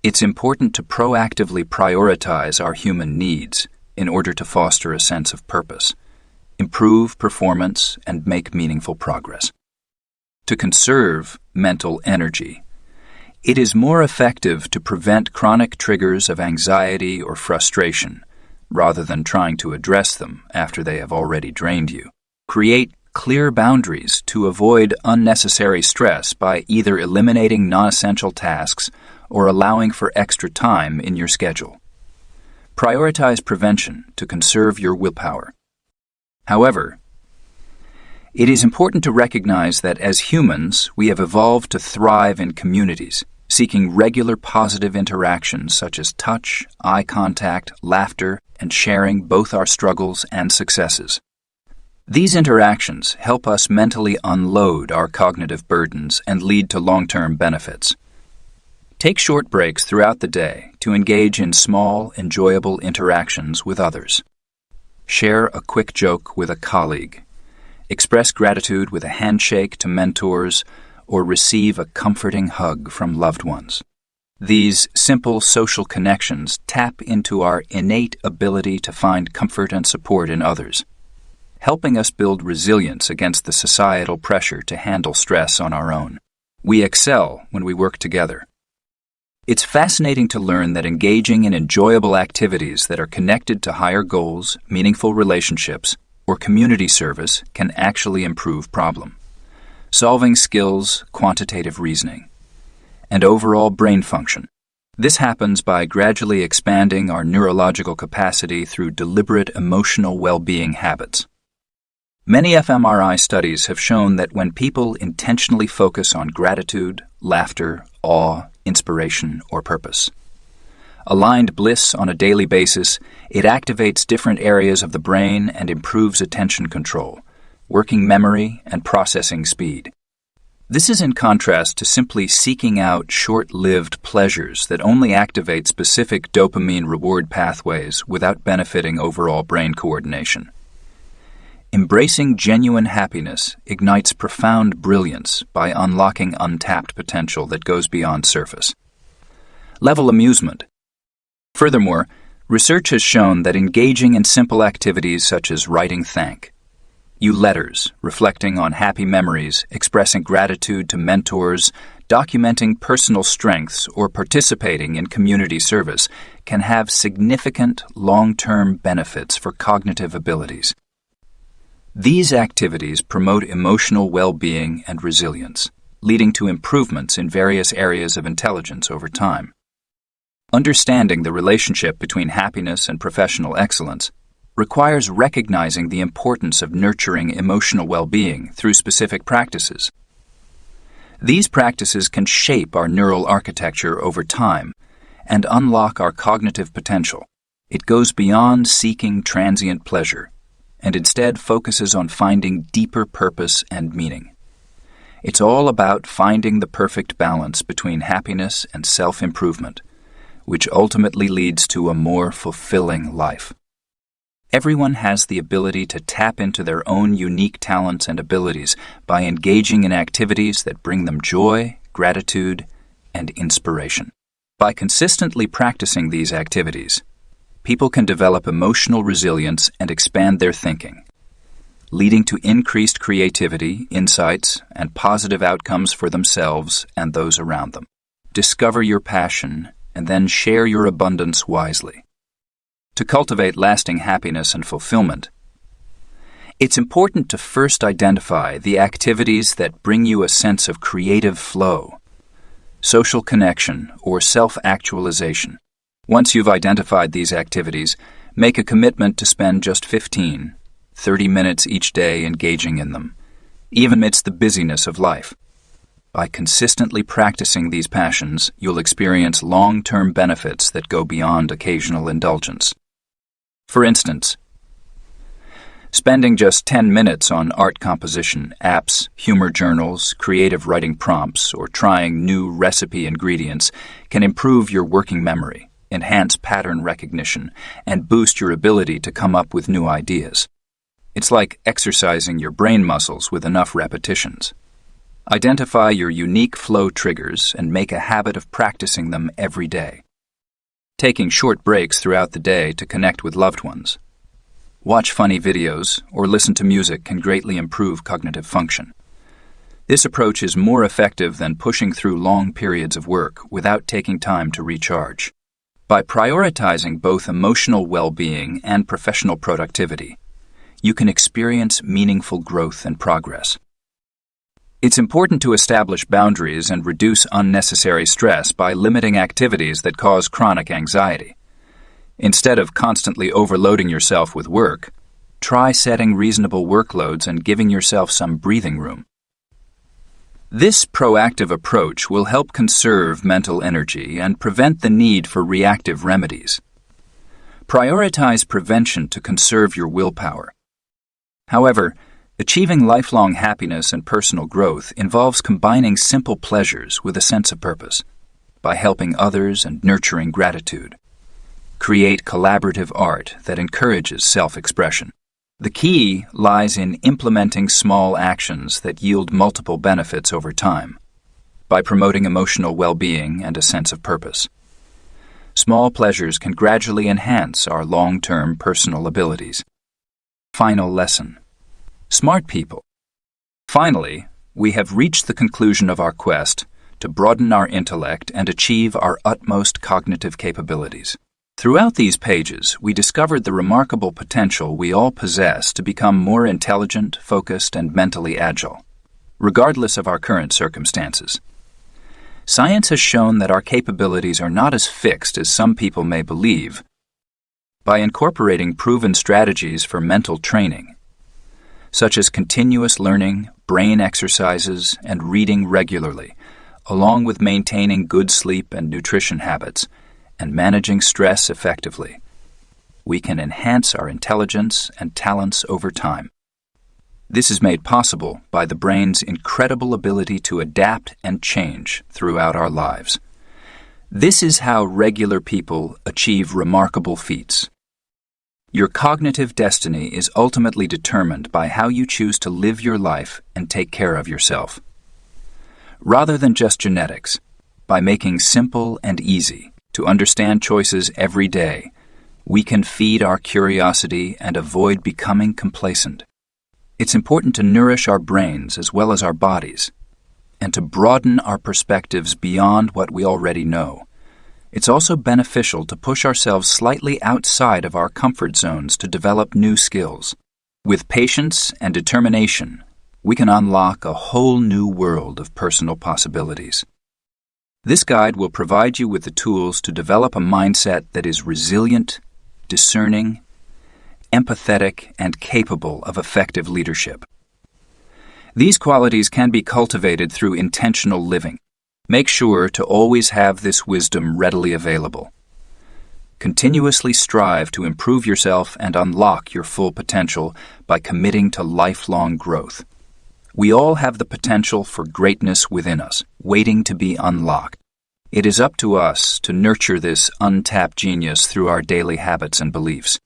It's important to proactively prioritize our human needs in order to foster a sense of purpose, improve performance, and make meaningful progress. To conserve mental energy, it is more effective to prevent chronic triggers of anxiety or frustration rather than trying to address them after they have already drained you. Create clear boundaries to avoid unnecessary stress by either eliminating non-essential tasks or allowing for extra time in your schedule. Prioritize prevention to conserve your willpower. However, it is important to recognize that as humans, we have evolved to thrive in communities, seeking regular positive interactions such as touch, eye contact, laughter, and sharing both our struggles and successes. These interactions help us mentally unload our cognitive burdens and lead to long-term benefits. Take short breaks throughout the day to engage in small, enjoyable interactions with others. Share a quick joke with a colleague. Express gratitude with a handshake to mentors, or receive a comforting hug from loved ones. These simple social connections tap into our innate ability to find comfort and support in others, helping us build resilience against the societal pressure to handle stress on our own. We excel when we work together. It's fascinating to learn that engaging in enjoyable activities that are connected to higher goals, meaningful relationships, or community service can actually improve problem-solving skills, quantitative reasoning, and overall brain function. This happens by gradually expanding our neurological capacity through deliberate emotional well-being habits. Many fMRI studies have shown that when people intentionally focus on gratitude, laughter, awe, inspiration, or purpose, aligned bliss on a daily basis, it activates different areas of the brain and improves attention control, working memory, and processing speed. This is in contrast to simply seeking out short-lived pleasures that only activate specific dopamine reward pathways without benefiting overall brain coordination. Embracing genuine happiness ignites profound brilliance by unlocking untapped potential that goes beyond surface level amusement. Furthermore, research has shown that engaging in simple activities such as writing thank you letters, reflecting on happy memories, expressing gratitude to mentors, documenting personal strengths, or participating in community service can have significant long-term benefits for cognitive abilities. These activities promote emotional well-being and resilience, leading to improvements in various areas of intelligence over time. Understanding the relationship between happiness and professional excellence requires recognizing the importance of nurturing emotional well-being through specific practices. These practices can shape our neural architecture over time and unlock our cognitive potential. It goes beyond seeking transient pleasure and instead focuses on finding deeper purpose and meaning. It's all about finding the perfect balance between happiness and self-improvement, which ultimately leads to a more fulfilling life. Everyone has the ability to tap into their own unique talents and abilities by engaging in activities that bring them joy, gratitude, and inspiration. By consistently practicing these activities, people can develop emotional resilience and expand their thinking, leading to increased creativity, insights, and positive outcomes for themselves and those around them. Discover your passion and then share your abundance wisely. To cultivate lasting happiness and fulfillment, it's important to first identify the activities that bring you a sense of creative flow, social connection, or self-actualization. Once you've identified these activities, make a commitment to spend just 15, 30 minutes each day engaging in them, even amidst the busyness of life. By consistently practicing these passions, you'll experience long-term benefits that go beyond occasional indulgence. For instance, spending just 10 minutes on art composition, apps, humor journals, creative writing prompts, or trying new recipe ingredients can improve your working memory, enhance pattern recognition, and boost your ability to come up with new ideas. It's like exercising your brain muscles with enough repetitions. Identify your unique flow triggers and make a habit of practicing them every day. Taking short breaks throughout the day to connect with loved ones, watch funny videos, or listen to music can greatly improve cognitive function. This approach is more effective than pushing through long periods of work without taking time to recharge. By prioritizing both emotional well-being and professional productivity, you can experience meaningful growth and progress. It's important to establish boundaries and reduce unnecessary stress by limiting activities that cause chronic anxiety. Instead of constantly overloading yourself with work, try setting reasonable workloads and giving yourself some breathing room. This proactive approach will help conserve mental energy and prevent the need for reactive remedies. Prioritize prevention to conserve your willpower. However, achieving lifelong happiness and personal growth involves combining simple pleasures with a sense of purpose. By helping others and nurturing gratitude, create collaborative art that encourages self-expression. The key lies in implementing small actions that yield multiple benefits over time. By promoting emotional well-being and a sense of purpose, small pleasures can gradually enhance our long-term personal abilities. Final lesson. Smart people. Finally, we have reached the conclusion of our quest to broaden our intellect and achieve our utmost cognitive capabilities. Throughout these pages, we discovered the remarkable potential we all possess to become more intelligent, focused, and mentally agile, regardless of our current circumstances. Science has shown that our capabilities are not as fixed as some people may believe. By incorporating proven strategies for mental training, such as continuous learning, brain exercises, and reading regularly, along with maintaining good sleep and nutrition habits, and managing stress effectively, we can enhance our intelligence and talents over time. This is made possible by the brain's incredible ability to adapt and change throughout our lives. This is how regular people achieve remarkable feats. Your cognitive destiny is ultimately determined by how you choose to live your life and take care of yourself. Rather than just genetics, by making simple and easy to understand choices every day, we can feed our curiosity and avoid becoming complacent. It's important to nourish our brains as well as our bodies, and to broaden our perspectives beyond what we already know. It's also beneficial to push ourselves slightly outside of our comfort zones to develop new skills. With patience and determination, we can unlock a whole new world of personal possibilities. This guide will provide you with the tools to develop a mindset that is resilient, discerning, empathetic, and capable of effective leadership. These qualities can be cultivated through intentional living. Make sure to always have this wisdom readily available. Continuously strive to improve yourself and unlock your full potential by committing to lifelong growth. We all have the potential for greatness within us, waiting to be unlocked. It is up to us to nurture this untapped genius through our daily habits and beliefs.